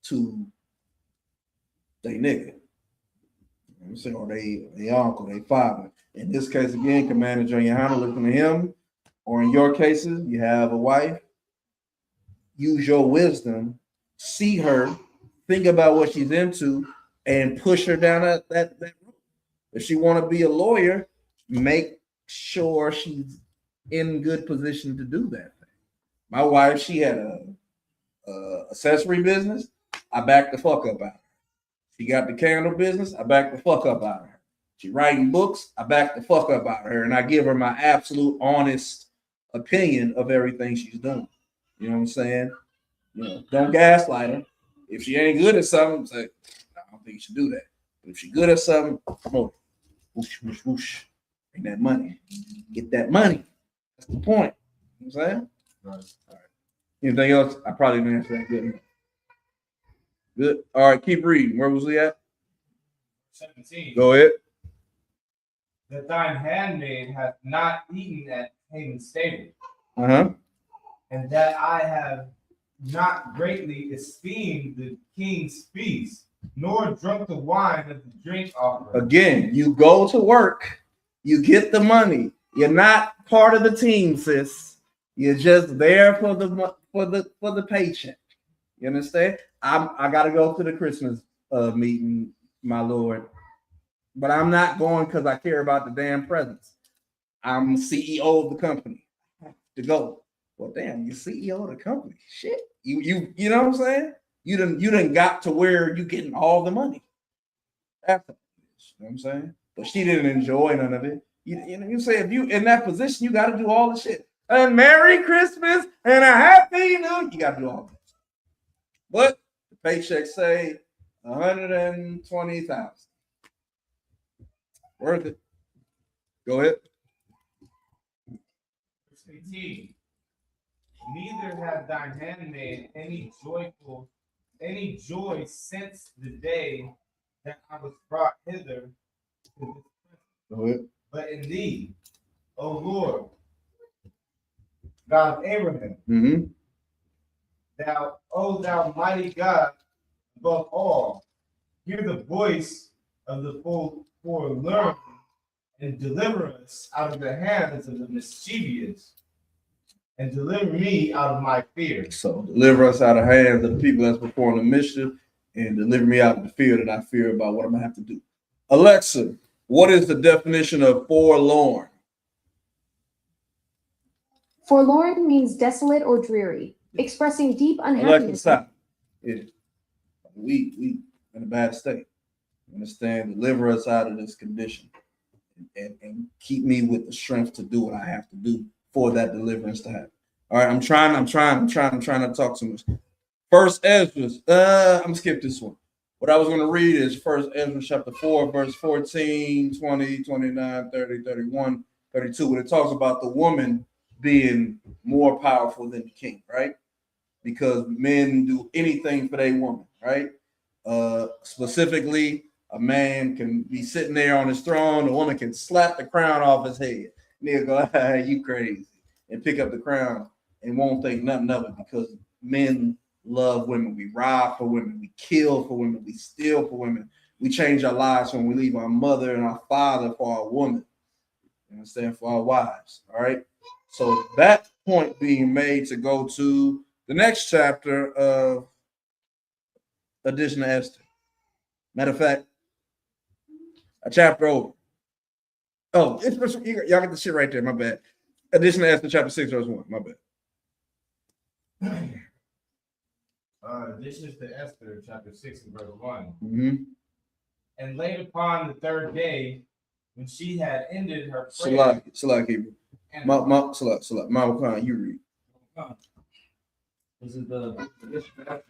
to their nigga. You know what I'm saying? Or they uncle, they father. In this case, again, Commander Johanna, listen to him. Or in your cases, you have a wife. Use your wisdom, see her, think about what she's into, and push her down that road. If she want to be a lawyer, make sure she's in good position to do that thing. My wife, she had a accessory business. I backed the fuck up out of her. She got the candle business. I backed the fuck up out of her. She writing books. I backed the fuck up out of her, and I give her my absolute honest opinion of everything she's doing. You know what I'm saying? You know, don't gaslight her. If she ain't good at something, say, I don't think you should do that. But if she's good at something, promote it. Whoosh, whoosh, whoosh. Bring that money. Get that money. That's the point. You know what I'm saying? Right. All right. Anything else? I probably didn't answer that good enough. Good. All right, keep reading. Where was we at? 17. Go ahead. That thine handmaid hath not eaten at Haman's table, Uh-huh. and that I have not greatly esteemed the king's feast, nor drunk the wine of the drink offering. Again, you go to work, you get the money. You're not part of the team, sis. You're just there for the paycheck. You understand? I gotta go to the Christmas meeting, my lord. But I'm not going because I care about the damn presents. I'm CEO of the company. I have to go. Well, damn, you're CEO of the company. Shit. You know what I'm saying? You done got to where you getting all the money. After this, you know what I'm saying? But she didn't enjoy none of it. You say if you in that position, you got to do all the shit. And Merry Christmas and a Happy New. You got to do all this. But the paycheck say $120,000. Worth it. Go ahead. Verse 18. Neither had thine handmaid any joy since the day that I was brought hither to this place. Go ahead. But in thee, O Lord, God of Abraham, Mm-hmm. thou mighty God above all, hear the voice of the forlorn and deliver us out of the hands of the mischievous, and deliver me out of my fear. So deliver us out of the hands of the people that's performing the mischief, and deliver me out of the fear that I fear about what I'm gonna have to do. Alexa, what is the definition of forlorn? Forlorn means desolate or dreary, expressing deep Alexa, unhappiness. stop. Yeah. We in a bad state. Understand? Deliver us out of this condition, and keep me with the strength to do what I have to do for that deliverance to happen. All right, I'm trying to talk too much. First Ezra, I'm gonna skip this one. What I was going to read is First Ezra chapter 4, verse 14, 20, 29, 30, 31, 32, when it talks about the woman being more powerful than the king, right? because men do anything for their woman, right? Specifically, a man can be sitting there on his throne, the woman can slap the crown off his head. Nigga go, ah, you crazy, and pick up the crown and won't think nothing of it because men love women. We rob for women, we kill for women, we steal for women. We change our lives when we leave our mother and our father for our woman. You understand? For our wives. All right. So that point being made to go to the next chapter of Addition to Esther. Matter of fact, a chapter over. Oh, y'all get the shit right there. My bad. Addition to Esther, chapter 6, verse 1. My bad. This is the Esther, chapter 6 and verse 1. Mm-hmm. And late upon the third day, when she had ended her prayer. Salah, Hebrew. Salah, you read. This is the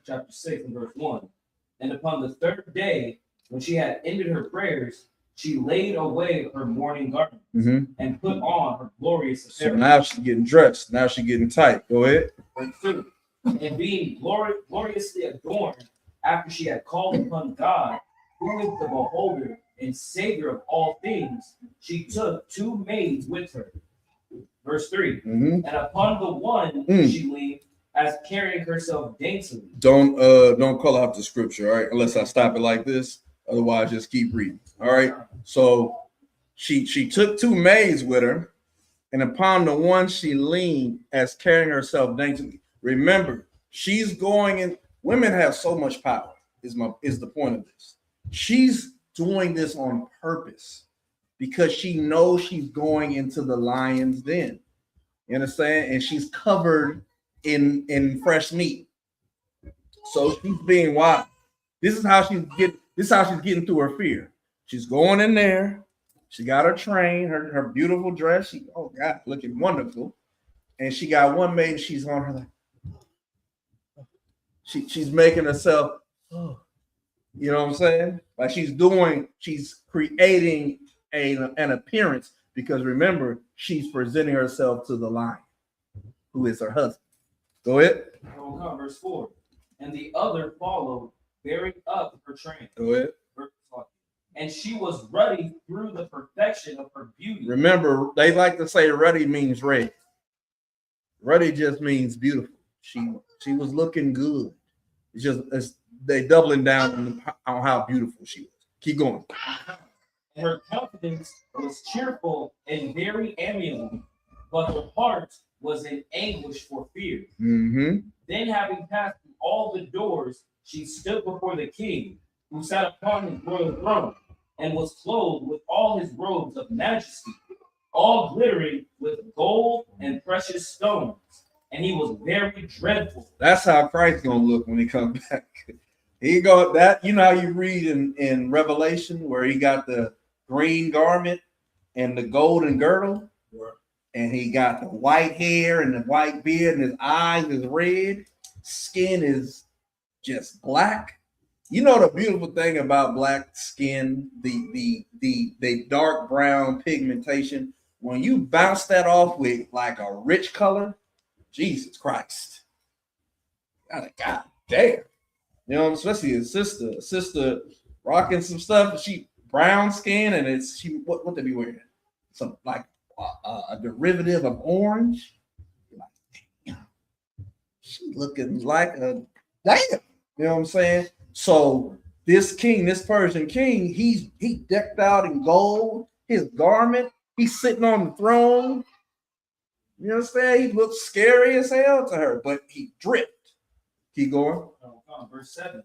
chapter 6 and verse 1. And upon the third day, when she had ended her prayers, she laid away her mourning garments and put on her glorious apparel. So now she's getting dressed. Now she's getting tight. Go ahead. Verse 2. And being gloriously adorned, after she had called upon God, who is the beholder and savior of all things, she took 2 maids with her. Verse 3. And upon the one she leaned, as carrying herself daintily. Don't call out the scripture, all right? Unless I stop it like this. Otherwise, just keep reading. All right. So she took 2 maids with her, and upon the one she leaned, as carrying herself daintily. Remember, she's going in. Women have so much power. Is the point of this? She's doing this on purpose because she knows she's going into the lion's den. You understand? And she's covered in fresh meat. So she's being wise. This is how she's getting through her fear. She's going in there. She got her train, her beautiful dress. Oh God, looking wonderful. And she got one maid. She's on her like. She's making herself. Oh, you know what I'm saying? Like she's creating an appearance because remember she's presenting herself to the lion, who is her husband. Go ahead. Verse 4. And the other followed, bearing up her train. Go ahead. And she was ruddy through the perfection of her beauty. Remember, they like to say ruddy means red. Ruddy just means beautiful. She was looking good. They doubling down on how beautiful she was. Keep going. And her countenance was cheerful and very amiable, but her heart was in anguish for fear. Then, having passed through all the doors, she stood before the king, who sat upon his royal throne, and was clothed with all his robes of majesty, all glittering with gold and precious stones. And he was very dreadful. That's how Christ's gonna look when he comes back. He go that you know how you read in Revelation where he got the green garment and the golden girdle, and he got the white hair and the white beard, and his eyes is red, skin is just black. You know the beautiful thing about black skin, the dark brown pigmentation. When you bounce that off with like a rich color. Jesus Christ. God damn. You know, especially his sister rocking some stuff. She brown skin and what they be wearing? Some like a derivative of orange. Like, damn. She looking like a damn. You know what I'm saying? So this Persian king, he decked out in gold, his garment, he's sitting on the throne. You understand? He looked scary as hell to her, but he dripped. Keep going. Verse 7.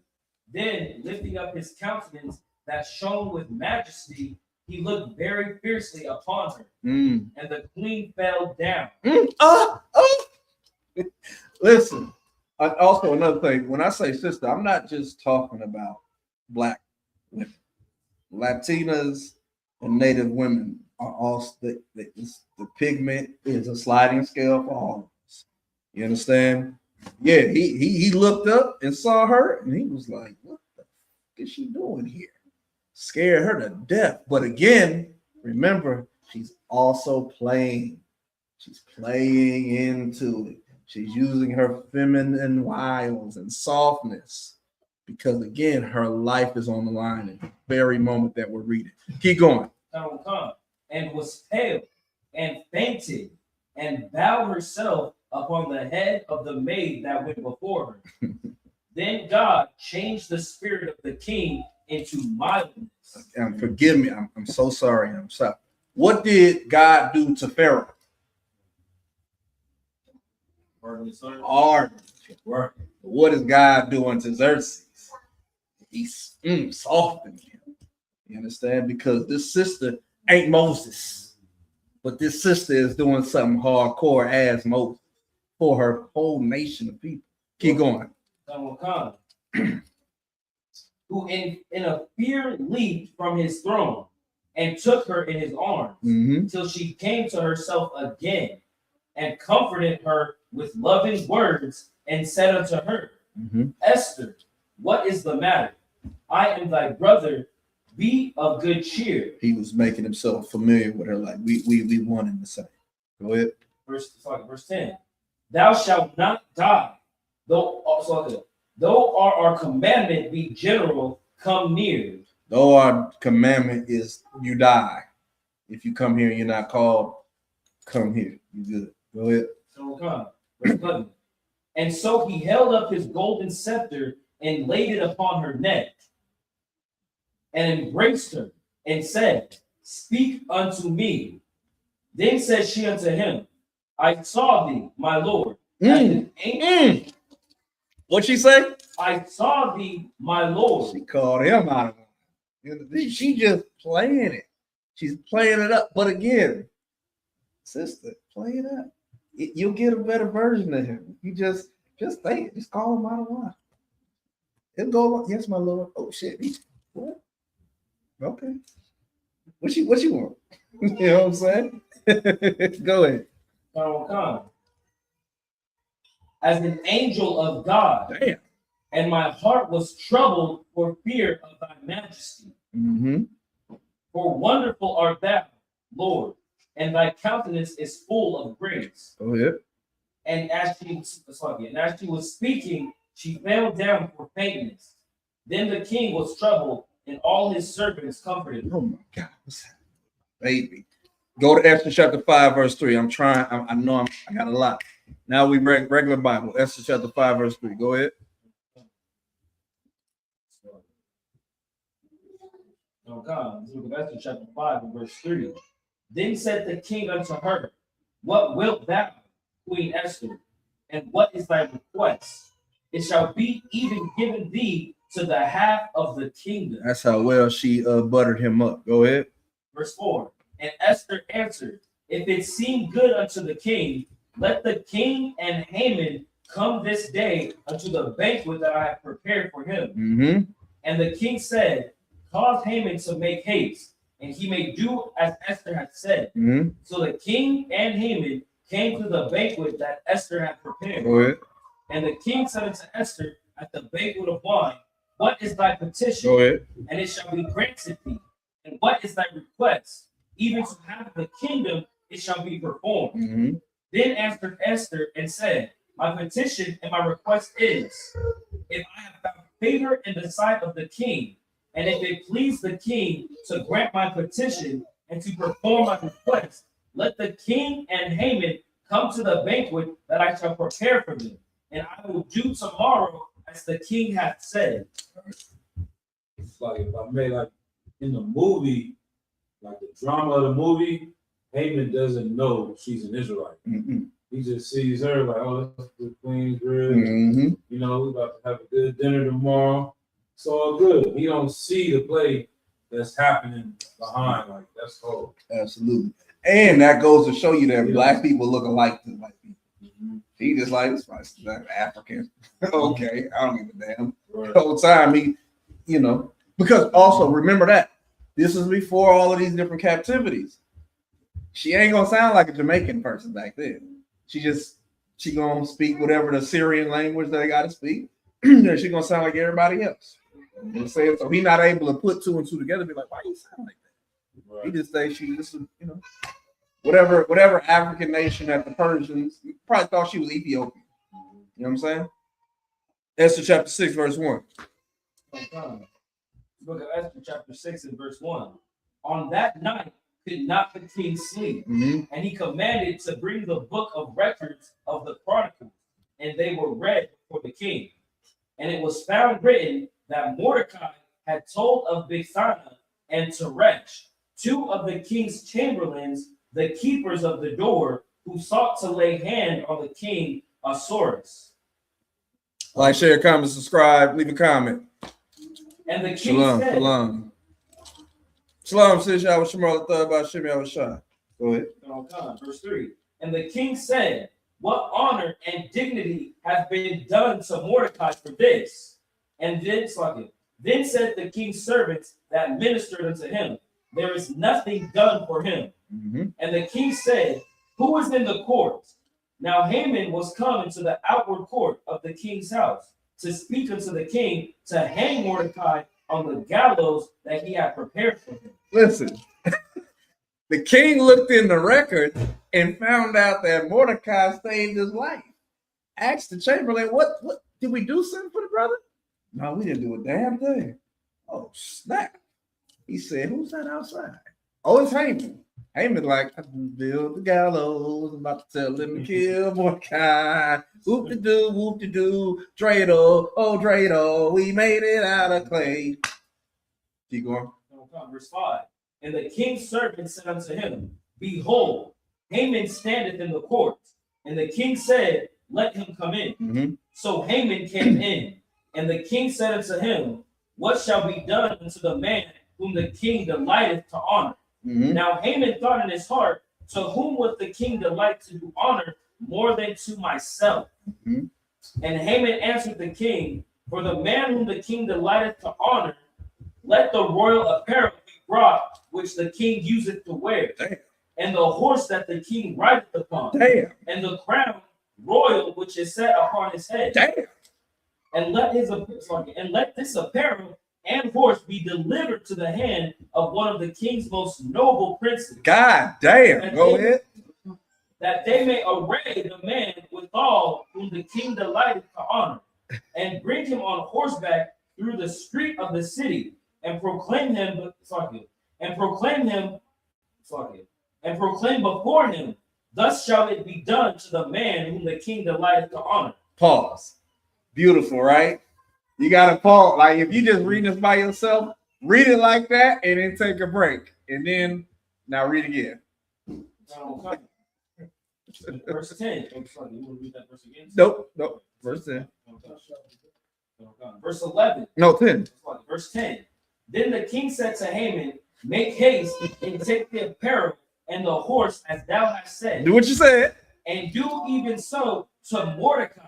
Then, lifting up his countenance that shone with majesty, he looked very fiercely upon her. And the queen fell down. Listen, also another thing, when I say sister, I'm not just talking about black women. Latinas and Native women are all the pigment is a sliding scale for all of us. You understand? Yeah, he looked up and saw her, and he was like, "What the fuck is she doing here?" Scared her to death. But again, remember, she's also playing. She's playing into it. She's using her feminine wiles and softness because, again, her life is on the line at the very moment that we're reading. Keep going. And was pale and fainted and bowed herself upon the head of the maid that went before her. Then God changed the spirit of the king into mildness. Forgive me. I'm so sorry. I'm sorry. What did God do to Pharaoh? Hard. What is God doing to Xerxes? He's softening him. You understand? Because this sister ain't Moses, but this sister is doing something hardcore as Moses for her whole nation of people. Keep going. Who in a fear leaped from his throne and took her in his arms till she came to herself again and comforted her with loving words and said unto her, Esther, what is the matter? I am thy brother. Be of good cheer. He was making himself familiar with her, like we want him to say. Go ahead. Verse 10. Thou shalt not die, though our commandment be general, come near. Though our commandment is you die. If you come here and you're not called, come here. You good. Go ahead. Verse 11. And so he held up his golden scepter and laid it upon her neck and embraced her and said, Speak unto me. Then said she unto him, I saw thee, my Lord. What'd she say? I saw thee, my Lord. She called him out of it. She just playing it. She's playing it up. But again, sister, play it up. You'll get a better version of him. You just say it. Just call him out of line. He'll go like, yes, my Lord. Oh shit. What? Okay. What you want? You know what I'm saying? Go ahead. As an angel of God. Damn. And my heart was troubled for fear of thy majesty. For wonderful art thou, Lord, and thy countenance is full of grace. Go ahead. And as she was speaking, she fell down for faintness. Then the king was troubled, and all his servants comforted her. Oh my God, what's that? Baby. Go to Esther chapter 5, verse 3. I'm trying. I know I got a lot. Now we read regular Bible. Esther chapter 5, verse 3. Go ahead. Oh God, this is Esther chapter 5, verse 3. Then said the king unto her, What wilt thou, Queen Esther, and what is thy request? It shall be even given thee to the half of the kingdom. That's how well she buttered him up. Go ahead. Verse 4. And Esther answered, If it seem good unto the king, let the king and Haman come this day unto the banquet that I have prepared for him. And the king said, Cause Haman to make haste, and he may do as Esther had said. So the king and Haman came to the banquet that Esther had prepared. Go ahead. And the king said unto Esther at the banquet of wine, What is thy petition? Go ahead. And it shall be granted thee. And what is thy request? Even to have the kingdom, it shall be performed. Then answered Esther and said, My petition and my request is, if I have found favor in the sight of the king, and if it please the king to grant my petition and to perform my request, let the king and Haman come to the banquet that I shall prepare for them, and I will do tomorrow as the king hath said. It's like if I made like in the movie, like the drama of the movie, Haman doesn't know she's an Israelite. He just sees her like, oh, that's the queen's rib. You know, we're about to have a good dinner tomorrow. It's all good. He don't see the play that's happening behind. Like, that's cold. Absolutely. And that goes to show you that black people look alike to white people. He just like, it's African. Okay, I don't give a damn. The whole time he, you know, because also remember that this is before all of these different captivities. She ain't gonna sound like a Jamaican person back then. She gonna speak whatever the Syrian language that they gotta speak. And she gonna sound like everybody else. You know, so he not able to put two and two together and be like, why you sound like that? Right. He just say whatever African nation that the Persians probably thought she was Ethiopian. You know what I'm saying? Esther chapter 6, verse 1. Book of Esther, chapter 6 and verse 1. On that night could not the king sleep, and he commanded to bring the book of records of the Chronicles, and they were read before the king. And it was found written that Mordecai had told of Bigthana and Teresh, two of the king's chamberlains, the keepers of the door, who sought to lay hand on the king Ahasuerus. Like, share, comment, subscribe, leave a comment. And the king Shalom, said, shalom. Shalom, sis, Yahweh Shemar, thought about Shem Yahweh Shah. Go ahead. Verse 3. And the king said, what honor and dignity has been done to Mordecai for this? And then said the king's servants that ministered unto him, there is nothing done for him. And the king said, who is in the court? Now Haman was come into the outward court of the king's house to speak unto the king to hang Mordecai on the gallows that he had prepared for him. Listen, the king looked in the record and found out that Mordecai saved his life. Asked the chamberlain, what did we do something for the brother? No, we didn't do a damn thing. Oh, snap. He said, who's that outside? Oh, it's Haman. Haman like, I built the gallows. I'm about to tell him to kill Mordecai. Whoop-de-doo, whoop-de-doo. Dreidel, oh, Dreidel, we made it out of clay. Keep going. Verse 5. And the king's servant said unto him, behold, Haman standeth in the court. And the king said, let him come in. So Haman came in. And the king said unto him, what shall be done unto the man whom the king delighteth to honor? Now Haman thought in his heart, to whom would the king delight to do honor more than to myself? And Haman answered the king, for the man whom the king delighteth to honor, let the royal apparel be brought, which the king useth to wear, and the horse that the king rideth upon, and the crown royal which is set upon his head. And let this apparel and horse be delivered to the hand of one of the king's most noble princes. God damn. Go ahead. That they may array the man withal whom the king delighteth to honor, and bring him on horseback through the street of the city, and proclaim before him, thus shall it be done to the man whom the king delighteth to honor. Pause. Beautiful, right? You gotta pause. Like, if you just read this by yourself, read it like that and then take a break. And then now read again. Verse 10. You want to read that verse again? Nope. Verse 10. Verse 11. No, 10. Verse 10. Then the king said to Haman, make haste and take the apparel and the horse as thou hast said. Do what you said. And do even so to Mordecai,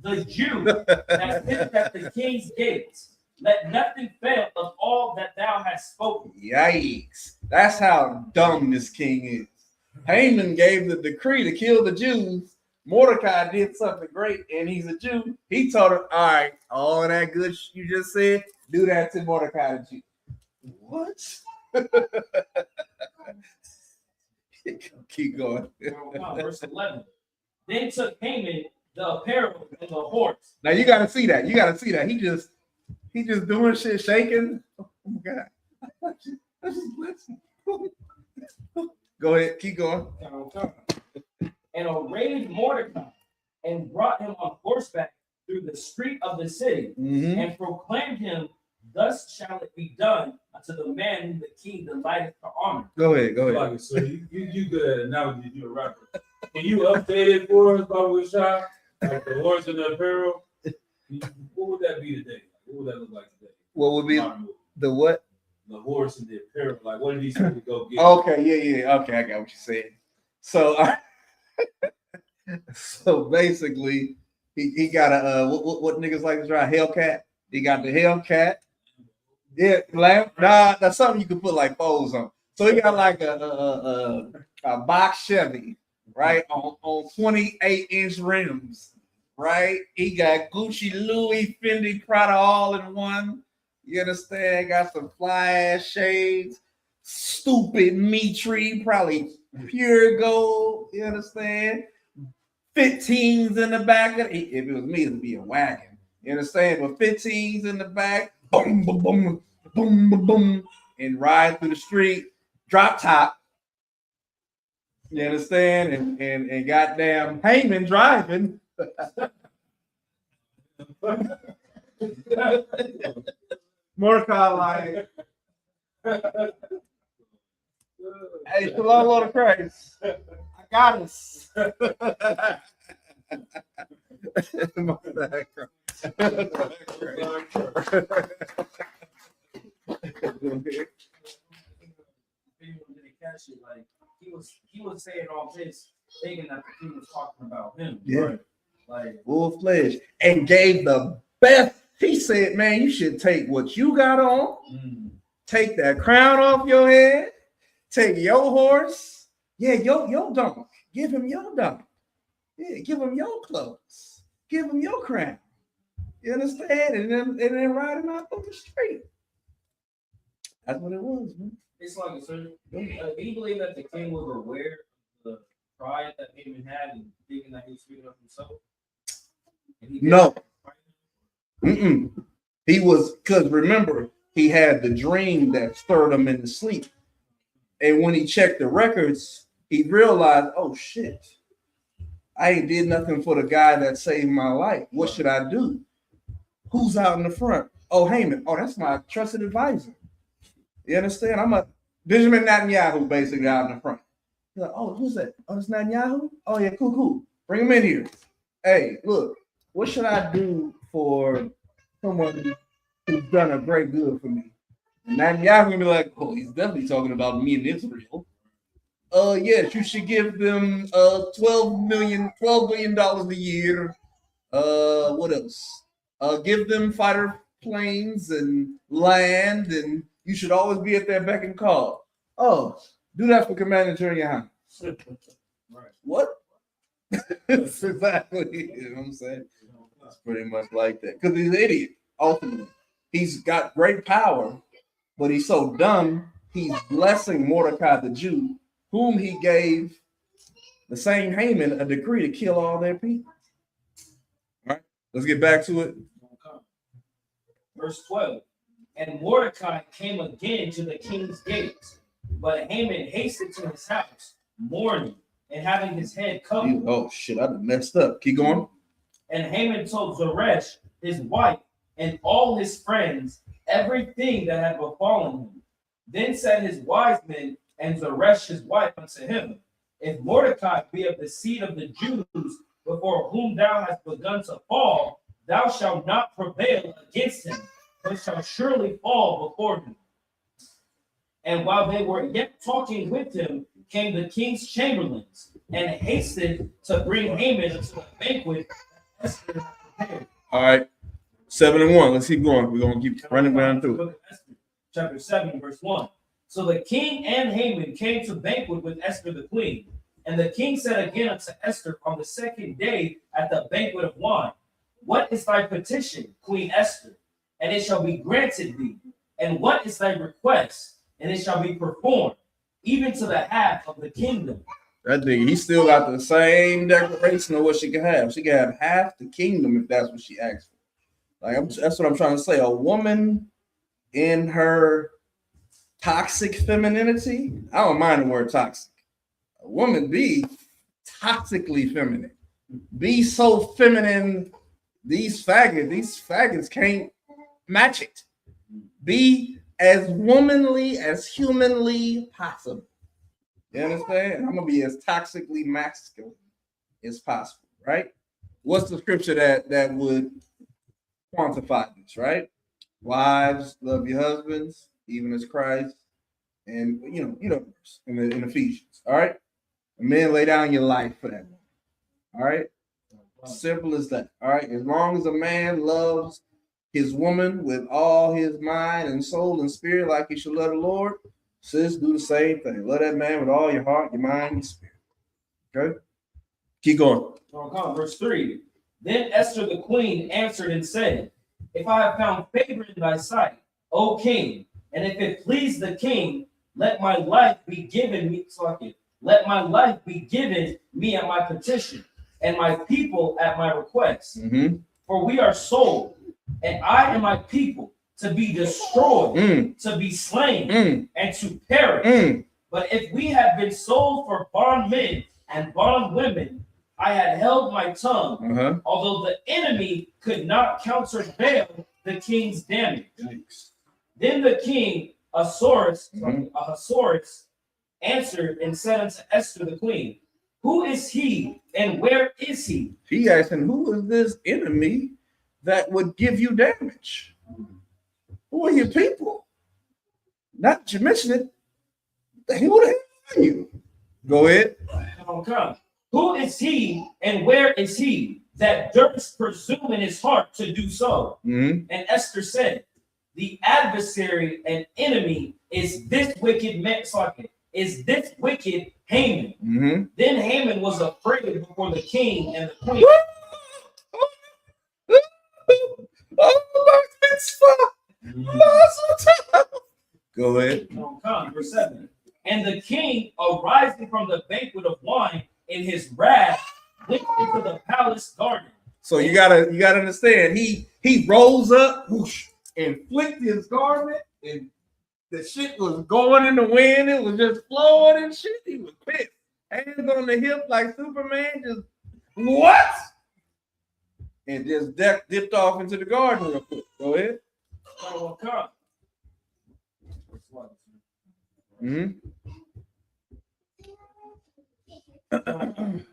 the Jew that sitteth at the king's gates. Let nothing fail of all that thou hast spoken. Yikes. That's how dumb this king is. Haman gave the decree to kill the Jews. Mordecai did something great, and he's a Jew. He told him, all right, all of that good you just said, do that to Mordecai the Jew. What? Keep going. Verse 11. Then took Haman the apparel and the horse. Now you gotta see that. He just doing shit, shaking. Oh my God. Go ahead, keep going. And arrayed Mordecai and brought him on horseback through the street of the city, and proclaimed him, thus shall it be done unto the man whom the king delighteth to honor. Go ahead. Like, so you good at analogy, you a rapper. Can you update it for us, Baba Shah? Like the horse and the apparel? What would that be today? What would that look like today? What would be the what? The horse and the apparel. Like, what did these people go get? Okay, yeah. Okay, I got what you said. So, so basically, he got a what niggas like to drive Hellcat. He got the Hellcat. Yeah, that's something you can put like bows on. So he got like a box Chevy, right, on 28-inch rims, right? He got Gucci, Louis, Fendi, Prada all in one. You understand? Got some fly ass shades, stupid meat tree, probably pure gold. You understand? 15s in the back of if it was me, it'd be a wagon. You understand? But 15s in the back, boom, boom, boom, boom, boom, boom, and ride through the street, drop top. You understand? And goddamn Haman driving. Mordecai like, hey, shalom, Lord of Christ. I got us. Like he was saying all this, thinking that the king was talking about him. Yeah. Right? Like full fledged, and gave the best. He said, man, you should take what you got on, take that crown off your head, take your horse, your donkey, give him your donkey, give him your clothes, give him your crown. You understand? And then ride him out on the street. That's what it was, man. it's like, so do you believe that the king was aware of the pride that Haman had and thinking that he was speaking of himself? No. He was, because remember, he had the dream that stirred him into sleep. And when he checked the records, he realized, oh shit, I ain't did nothing for the guy that saved my life. What should I do? Who's out in the front? Oh, Haman. Oh, that's my trusted advisor. You understand? I'm a Benjamin Netanyahu basically out in the front. He's like, oh, who's that? Oh, it's Netanyahu? Oh, yeah, cool. Bring him in here. Hey, look, what should I do for someone who's done a great good for me? And Netanyahu gonna be like, oh, he's definitely talking about me and Israel. Yes, you should give them $12 billion a year. What else? Give them fighter planes and land, and you should always be at their beck and call. Oh, do that for Commander General Yohana. Right. What? That's exactly, you know what I'm saying? It's pretty much like that. Because he's an idiot, ultimately. He's got great power, but he's so dumb, he's blessing Mordecai the Jew, whom he gave the same Haman a decree to kill all their people. All right, let's get back to it. Verse 12. And Mordecai came again to the king's gates, but Haman hastened to his house, mourning and having his head covered. Oh shit, I done messed up. Keep going. And Haman told Zeresh, his wife, and all his friends everything that had befallen him. Then said his wise men and Zeresh his wife unto him, if Mordecai be of the seed of the Jews, before whom thou hast begun to fall, thou shalt not prevail against him, but shalt surely fall before him. And while they were yet talking with him, came the king's chamberlains, and hastened to bring Haman into a banquet that Esther had prepared. All right, 7 and 1. Let's keep going. We're gonna keep running down through it. Esther, chapter 7, verse 1. So the king and Haman came to banquet with Esther the queen. And the king said again unto Esther on the second day at the banquet of wine, what is thy petition, Queen Esther? And it shall be granted thee. And what is thy request? And it shall be performed, even to the half of the kingdom. That nigga, he still got the same declaration of what she can have. She can have half the kingdom if that's what she asks for. Like that's what I'm trying to say. A woman in her toxic femininity, I don't mind the word toxic. A woman be toxically feminine. Be so feminine, these faggots can't match it. Be as womanly as humanly possible. You understand? I'm gonna be as toxically masculine as possible, right? What's the scripture that would quantify this, right? Wives, love your husbands, even as Christ, and you know, in Ephesians, all right? Men, lay down your life for that one. All right, simple as that. All right, as long as a man loves his woman with all his mind and soul and spirit, like he should love the Lord, sis, do the same thing. Love that man with all your heart, your mind, and spirit. Okay, keep going. Verse 3. Then Esther the queen answered and said, if I have found favor in thy sight, O king, and if it please the king, let my life be given me. Let my life be given me at my petition. and my people at my request. Mm-hmm. For we are sold, and I and my people to be destroyed, to be slain, and to perish. But if we had been sold for bondmen and bondwomen, I had held my tongue, although the enemy could not countervail the king's damage. Then the king Ahasuerus answered and said unto Esther the queen, who is he and where is he? He asking, who is this enemy that would give you damage? Who are your people? Not that you mention it. Who the hell are you? Go ahead. Who is he and where is he that durst presume in his heart to do so? And Esther said, the adversary and enemy is this wicked man, is this wicked Haman. Then Haman was afraid before the king and the queen. Go ahead. Verse 7. And the king, arising from the banquet of wine in his wrath, went into the palace garden. So you gotta understand, he rose up, whoosh, and flicked his garment, and the shit was going in the wind. It was just flowing and shit. He was pissed. Hands on the hip like Superman, just what? And just dipped off into the garden real quick. Go ahead.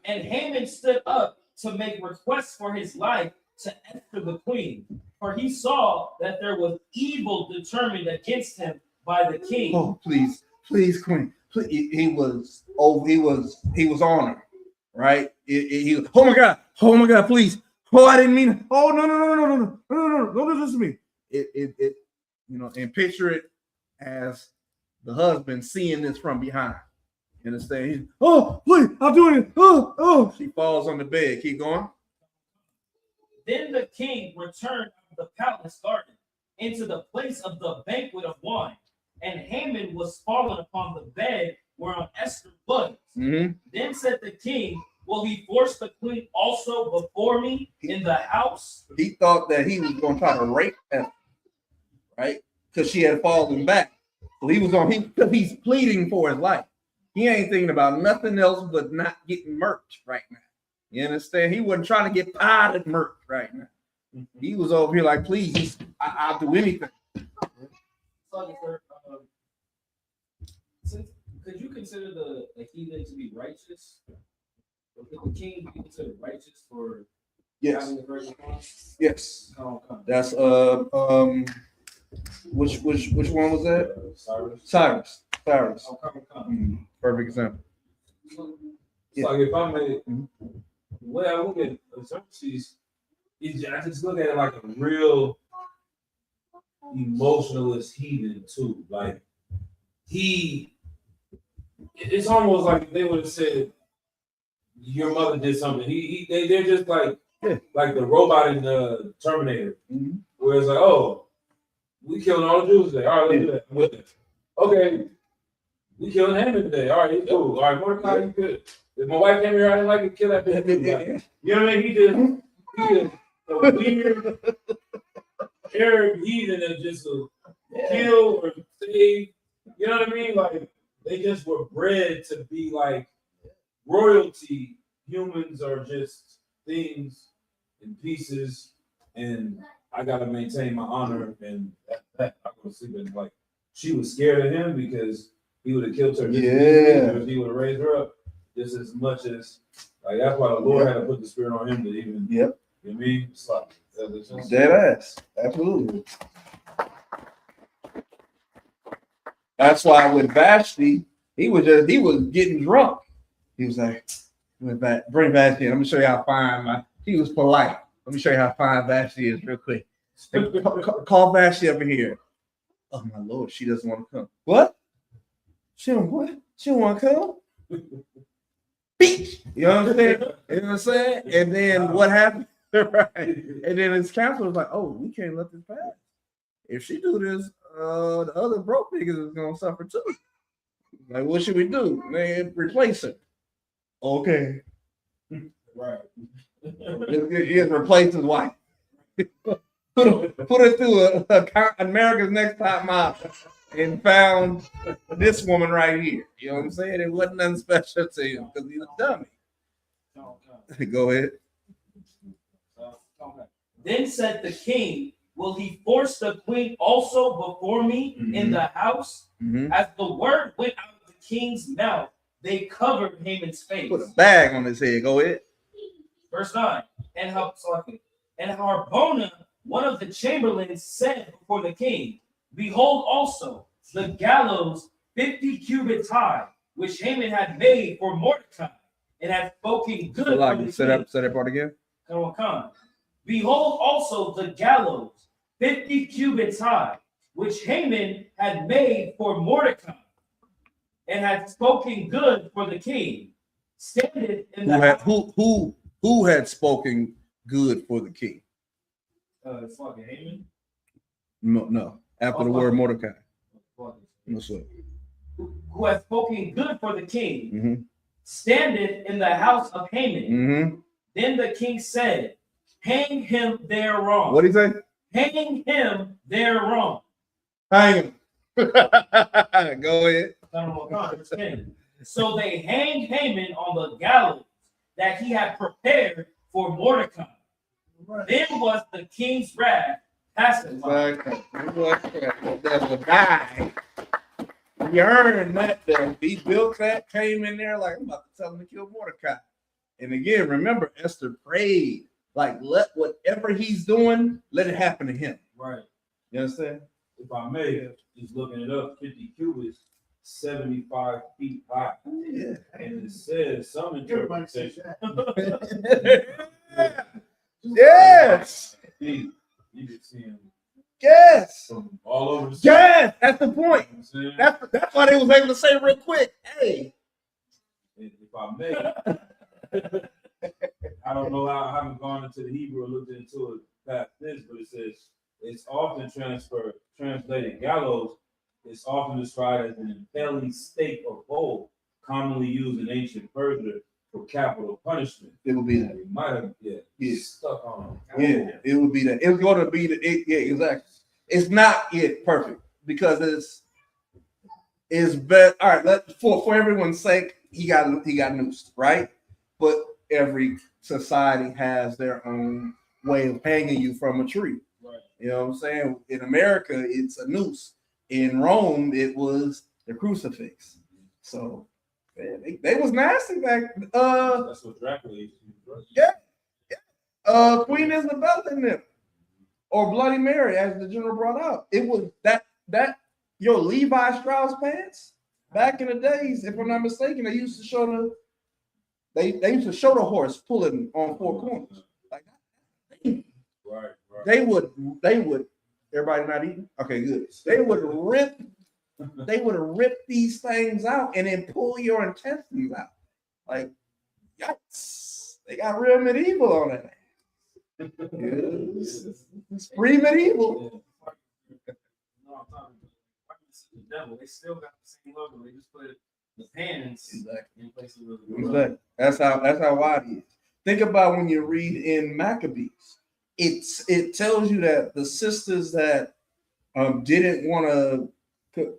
And Haman stood up to make requests for his life to Esther the queen, for he saw that there was evil determined against him by the king. Oh, please, queen. Please. He was on her, right? Oh my God, please. Oh, I didn't mean it. Oh, no, don't listen to me. It and picture it as the husband seeing this from behind. You understand? Oh, please, I'm doing it. Oh. She falls on the bed. Keep going. Then the king returned to the palace garden into the place of the banquet of wine, and Haman was fallen upon the bed whereon Esther was. Then said the king, will he force the queen also before me in the house? He thought that he was going to try to rape Esther, right? Because she had fallen back. So he's pleading for his life. He ain't thinking about nothing else but not getting murked right now. You understand? He wasn't trying to get tired of murked right now. He was over here like, please, I'll do anything. Could you consider the heathen to be righteous? Or could the king be considered righteous for having the virgin? Yes. That's which one was that? Cyrus. Perfect example. It's like if I made the way I look at Xerxes, I just look at it like a real emotionalist heathen too. Like it's almost like if they would have said your mother did something. They're just like the robot in the Terminator, where it's like, oh, we killing all the Jews today. All right, let's do that. I'm with it. Okay, we killing Haman today. All right, cool. All right, Mordecai, you good. If my wife came here, I didn't like to kill that bitch. You know what I mean? He just a weird Arab heathen that just kill or save. You know what I mean? Like they just were bred to be like royalty. Humans are just things and pieces, and I gotta maintain my honor. And that I go to sleep and like she was scared of him because he would have killed her. Because he would have raised her up just as much as like that's why the Lord had to put the spirit on him to even. You know what I mean? It's like dead ass. Absolutely. That's why with Vashti, he was getting drunk. He was like, bring Vashti in. Let me show you how fine he was polite. Let me show you how fine Vashti is real quick. Call Vashti over here. Oh my Lord, she doesn't want to come. What? She don't what? She don't want to come? Beach. You know what I'm saying? And then what happened? Right. And then his counsel was like, oh, we can't let this pass. If she do this, the other broke niggas is gonna suffer too. Like, what should we do? Man, replace her. Okay. Right. He has replaced his wife. put her through America's Next Top Model and found this woman right here. You know what I'm saying? It wasn't nothing special to him because he's a dummy. Go ahead. Then said the king, will he force the queen also before me in the house? As the word went out of the king's mouth, they covered Haman's face. Put a bag on his head. Go ahead. Verse 9. And Harbona, one of the chamberlains, said before the king, behold also the gallows 50 cubits high, which Haman had made for Mordecai, and had spoken good for the king. Say that part again. Come on. Behold also the gallows 50 cubits high, which Haman had made for Mordecai, and had spoken good for the king. Standeth in the Who had spoken good for the king? fucking Haman. No. After the word Mordecai. What's up? Who has spoken good for the king, standeth in the house of Haman. Then the king said, hang him there wrong. What did he say? Hang him there wrong. Hang him. Go ahead. So they hanged Haman on the gallows that he had prepared for Mordecai. Then was the king's wrath pacified. That's a guy. He earned that though. He built that, came in there like, I'm about to tell him to kill Mordecai. And again, remember, Esther prayed, like, let whatever he's doing, let it happen to him. Right. You understand? If I may, just looking it up, 50 cubits, 75 feet high. Yeah. And it says some interpretation. Yes. You can see him Yes. from all over the Yes. That's the point. You know what I'm saying? That's why they was able to say real quick, hey. If I may, I don't know how I haven't gone into the Hebrew or looked into it past this, but it says it's often translated gallows. It's often described as an impelling stake or pole, commonly used in ancient Persia for capital punishment. It would be that. It might have stuck on. Yeah, it would be that. It's going to be yeah, exactly. It's not yet perfect because it's better. All right, for everyone's sake, he got noosed, right? But every society has their own way of hanging you from a tree. Right. You know what I'm saying? In America, it's a noose. In Rome, it was the crucifix. So man, they was nasty back. That's what Dracula used to do. Yeah. Queen Isabella in them, or Bloody Mary, as the general brought up. It was that your Levi Strauss pants back in the days, if I'm not mistaken, they used to show the horse pulling on four corners. Like that. Right. They would. Everybody not eating? Okay, good. They would rip these things out and then pull your intestines out. Like, yikes. They got real medieval on it. It's pre-medieval. The devil, they still got the same logo. They just put the pants in place of the Exactly. That's how wide it is. Think about when you read in Maccabees. It tells you that the sisters that didn't want to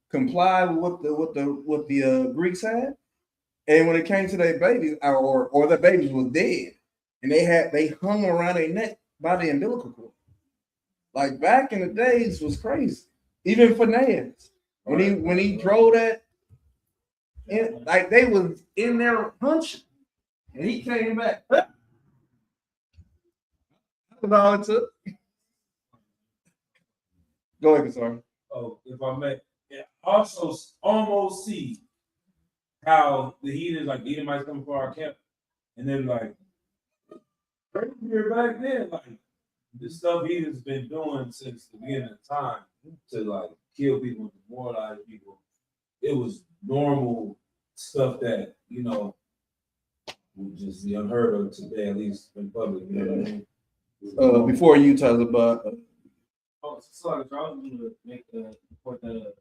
comply with what the Greeks had, and when it came to their babies, or their babies was dead, and they hung around their neck by the umbilical cord. Like back in the days was crazy. Even Phineas, when he drove that, like they was in there hunching, and he came back. That's all it took. Go ahead, sorry. Oh, if I may, also almost see how the heathens, like the Edomites, come for our camp, and they're like, here back then, like the stuff heathens been doing since the beginning of time to like kill people, demoralize people. It was normal stuff that would just be unheard of today, at least in public. You know what I mean? Before you talk about so I was going to make the point that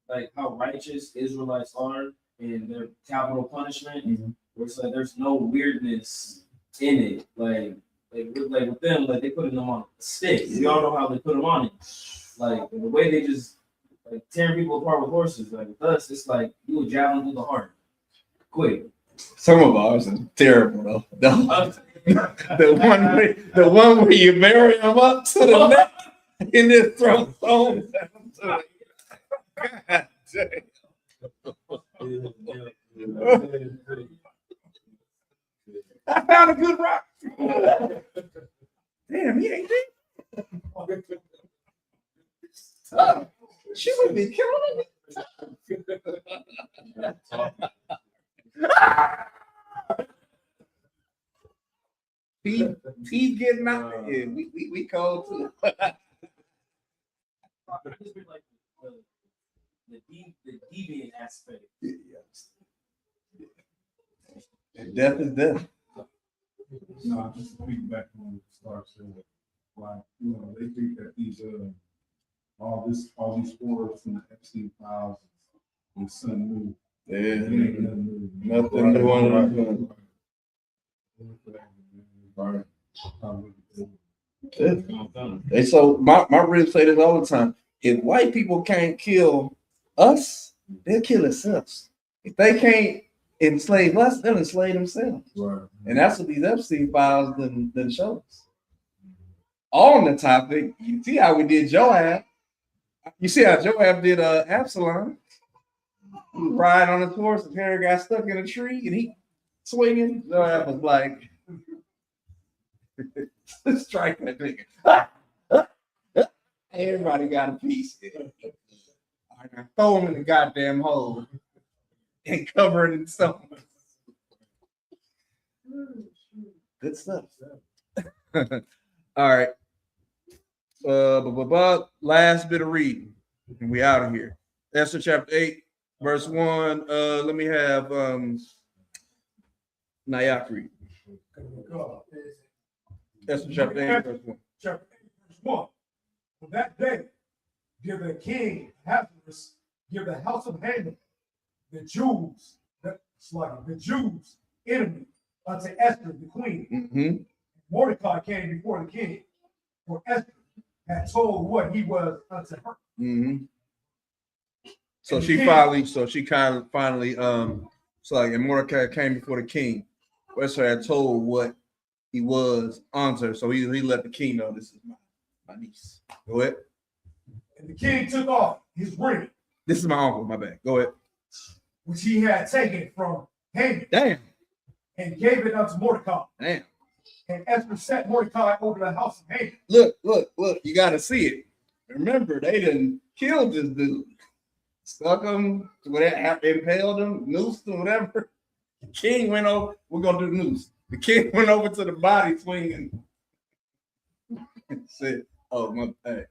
like how righteous Israelites are in their capital punishment. where it's like there's no weirdness in it. With them, like they put them on a stick. We all know how they put them on it. Like the way they just like tearing people apart with horses. Like with us, it's like you would javelin through the heart, quick. Some of ours are terrible though. The one where you bury them up to the neck and then throw stones at them. God damn. I found a good rock. Damn, he ain't dead. She would be killing me. He's getting out here. We cold too. The deviant aspect. Death is death. No, just to piggyback on what Stark said, like, you know, they think that these all these scores from the Epstein files is something new. Yeah, It ain't nothing new. nothing new on the They so my ribs say this all the time. If white people can't kill us, they'll kill themselves. If they can't enslave us, they'll enslave themselves. Right. And that's what these Epstein files then show us. On the topic, you see how we did Joab. You see how Joab did Absalom. He was riding on his horse, his hair got stuck in a tree, and he swinging. Joab was like, strike that nigga. Everybody got a piece. I can throw him in the goddamn hole and cover it in stone. Good stuff. All right. Last bit of reading, and we out of here. Esther chapter 8, verse 1. Let me have Nayak read. Esther chapter 8, verse 1. Chapter 8, verse 1. For that day, give the king Ahasuerus, give the house of Haman, the Jews, enemy, unto Esther the queen. Mm-hmm. Mordecai came before the king, for Esther had told what he was unto her. Mm-hmm. So And she the king- finally, and Mordecai came before the king. Esther had told what he was unto her, so he let the king know this is my niece. Go ahead. And the king took off his ring, This is my uncle. My bad. Go ahead. which he had taken from Haman, Damn. and gave it unto Mordecai. Damn. And Esther set Mordecai over the house of Haman. Look. You got to see it. Remember, they done killed this dude. Stuck him, impaled him, noosed him, whatever. The king went over. We're going to do the noose. The king went over to the body swinging and said, oh, my bad.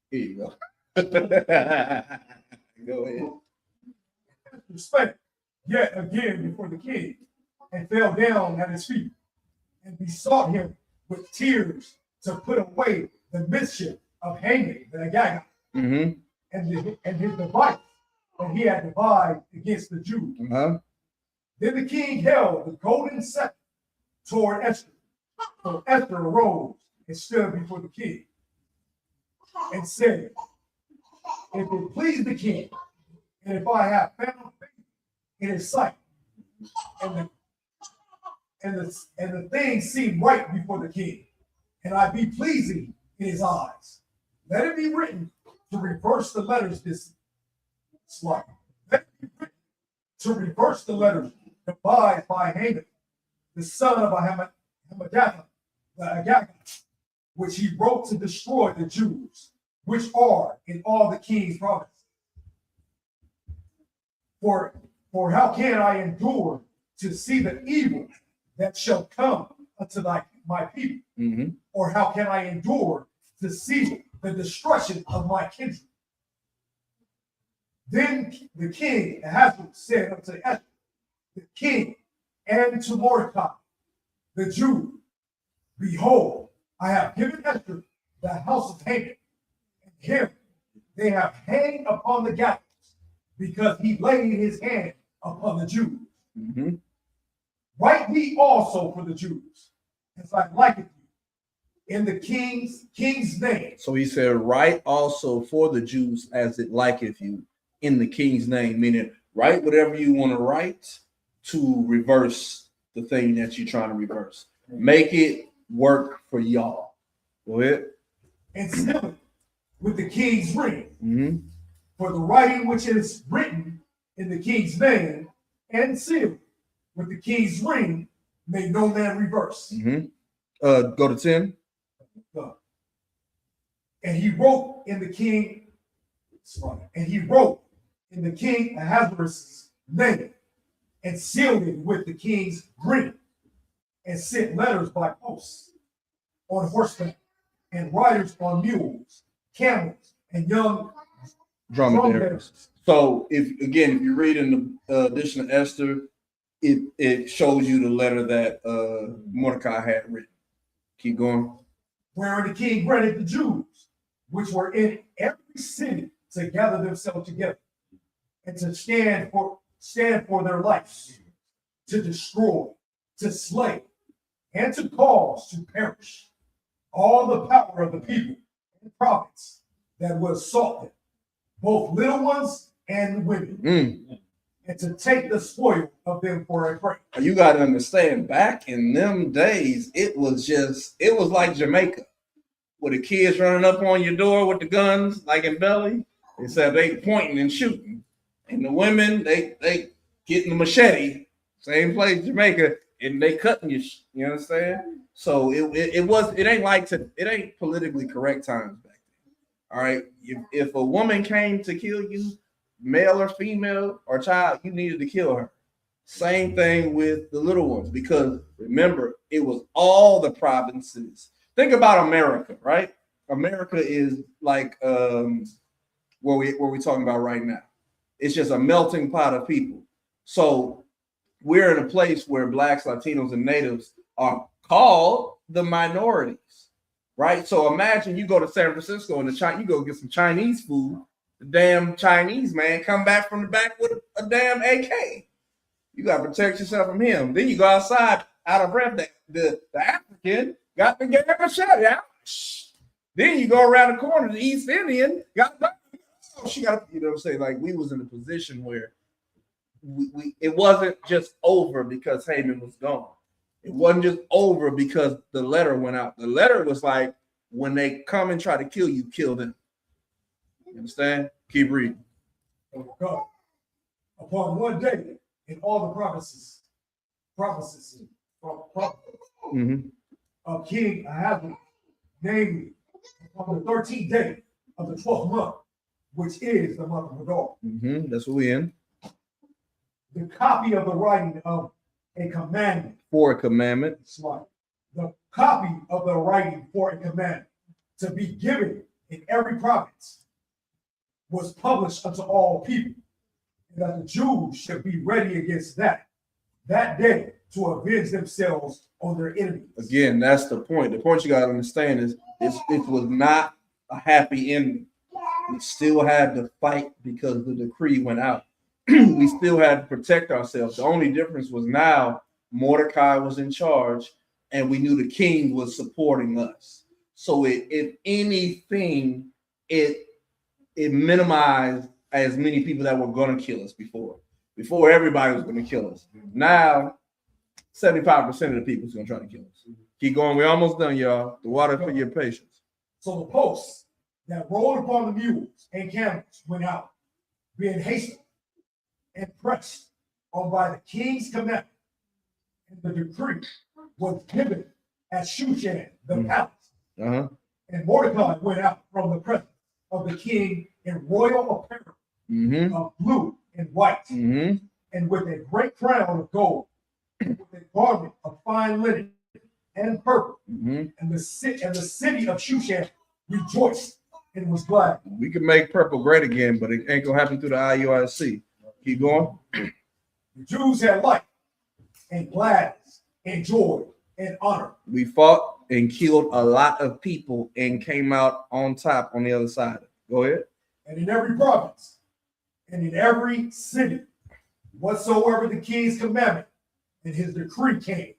Here you go. Go ahead. Esther spake yet again before the king, and fell down at his feet, and besought him with tears to put away the mischief of Haman the Agagite, Mm-hmm. and his device that he had devised against the Jews. Uh-huh. Then the king held the golden scepter toward Esther. So Esther arose and stood before the king and said, if it please the king, and if I have found faith in his sight, and the thing seem right before the king, and I be pleasing in his eyes, let it be written to reverse the letters this slide. Let it be written to reverse the letters devised by Haman, the son of Hammedatha, the Agagite, which he wrote to destroy the Jews, which are in all the king's provinces. For how can I endure to see the evil that shall come unto my people? Mm-hmm. Or how can I endure to see the destruction of my kindred? Then the king Ahasuerus said unto Esther, the king, and to Mordecai, the Jew, behold, I have given Esther the house of Haman, and him they have hanged upon the gallows, because he laid his hand upon the Jews. Mhm. Write ye also for the Jews, as I liketh you, in the king's name. So he said, write also for the Jews as it liketh you in the king's name, meaning write whatever you want to write to reverse the thing that you're trying to reverse. Make it work for y'all. Go ahead. And seal it with the king's ring. Mm-hmm. For the writing which is written in the king's name and sealed with the king's ring may no man reverse. Mm-hmm. Go to 10. And he wrote in the king, Ahasuerus' name and sealed it with the king's ring and sent letters by post on horseback and riders on mules, camels, and young Dromedaries. So if you read in the edition of Esther, it shows you the letter that Mordecai had written. Keep going. Wherein the king granted the Jews, which were in every city, to gather themselves together and to stand for their lives, to destroy, to slay, and to cause to perish all the power of the people and prophets that would assault them, both little ones and women, and to take the spoil of them for a prey. You got to understand, back in them days, it was like Jamaica, where the kids running up on your door with the guns, like in Belly. They said they pointing and shooting, and the women they getting the machete, same place Jamaica, and they cutting you. You understand? So it ain't politically correct times back then. All right, if a woman came to kill you, male or female or child, you needed to kill her. Same thing with the little ones, because remember, it was all the provinces. Think about America, right? America is like what we're talking about right now. It's just a melting pot of people. So we're in a place where blacks, Latinos, and natives are called the minorities, right? So imagine you go to San Francisco and you go get some Chinese food. The damn Chinese man come back from the back with a damn AK. You got to protect yourself from him. Then you go outside out of breath. The African got the game machete out. Then you go around the corner. The East Indian got she got, you know what I'm saying? Like, we was in a position where it wasn't just over because Haman was gone. It wasn't just over because the letter went out. The letter was like, when they come and try to kill you, kill them. You understand? Keep reading. God, upon one day in all the prophecies of King Ahasuerus, namely on the 13th day of the 12th month, which is the month of Adar. That's what we in. The copy of the writing of a commandment. For a commandment. The copy of the writing for a commandment to be given in every province was published unto all people, and that the Jews should be ready against that day to avenge themselves on their enemies. Again, that's the point. The point you got to understand is it was not a happy ending. We still had to fight because the decree went out. We still had to protect ourselves. The only difference was now Mordecai was in charge, and we knew the king was supporting us. So if anything, it minimized as many people that were going to kill us before. Before, everybody was going to kill us. Now, 75% of the people is going to try to kill us. Keep going. We're almost done, y'all. The water for your patience. So the posts that rolled upon the mules and camels went out, being hasty and pressed on by the king's commandment. And the decree was given at Shushan, the palace. And Mordecai went out from the presence of the king in royal apparel of blue and white, and with a great crown of gold, with a garment of fine linen and purple. And the city of Shushan rejoiced and was glad. We can make purple great again, but it ain't gonna happen through the IUIC. Keep going. The Jews had life and gladness and joy and honor. We fought and killed a lot of people and came out on top on the other side. Go ahead. And in every province and in every city whatsoever the king's commandment and his decree came,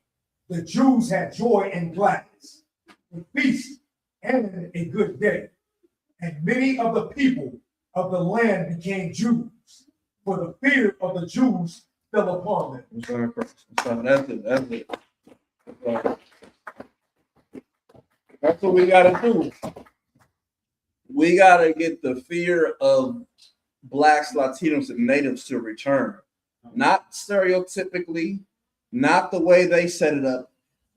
the Jews had joy and gladness, a feast and a good day. And many of the people of the land became Jews, for the fear of the Jews fell upon them. I'm sorry, that's it. That's it. That's what we gotta do. We gotta get the fear of blacks, Latinos, and natives to return. Not stereotypically, not the way they set it up.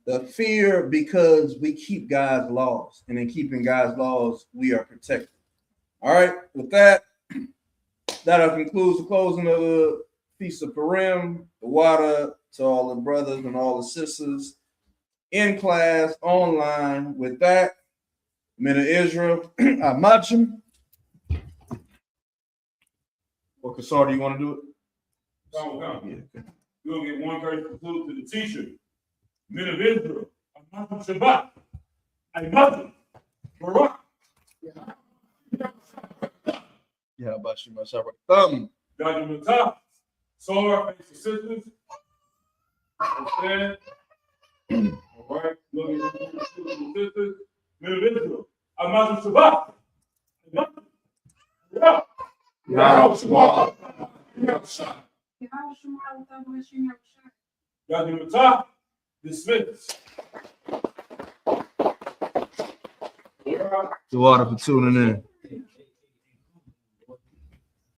The fear because we keep God's laws, and in keeping God's laws, we are protected. All right, with that, that concludes the closing of the Feast of Purim. The water to all the brothers and all the sisters in class, online. With that, men of Israel, Amachim. Or Kassar, do you want to do it? Yeah. We're gonna get one verse to the teacher. Men of Israel, Amachim Shabbat, Amachim, Barak. Yeah, about you, myself. Thumb. Dr. Matah, Sora, face the sisters. Understand? All right, look at the sisters. Men of Israel, Amachim Shabbat, Amachim, Barak. Dr. Matah, dismissed. The water for tuning in.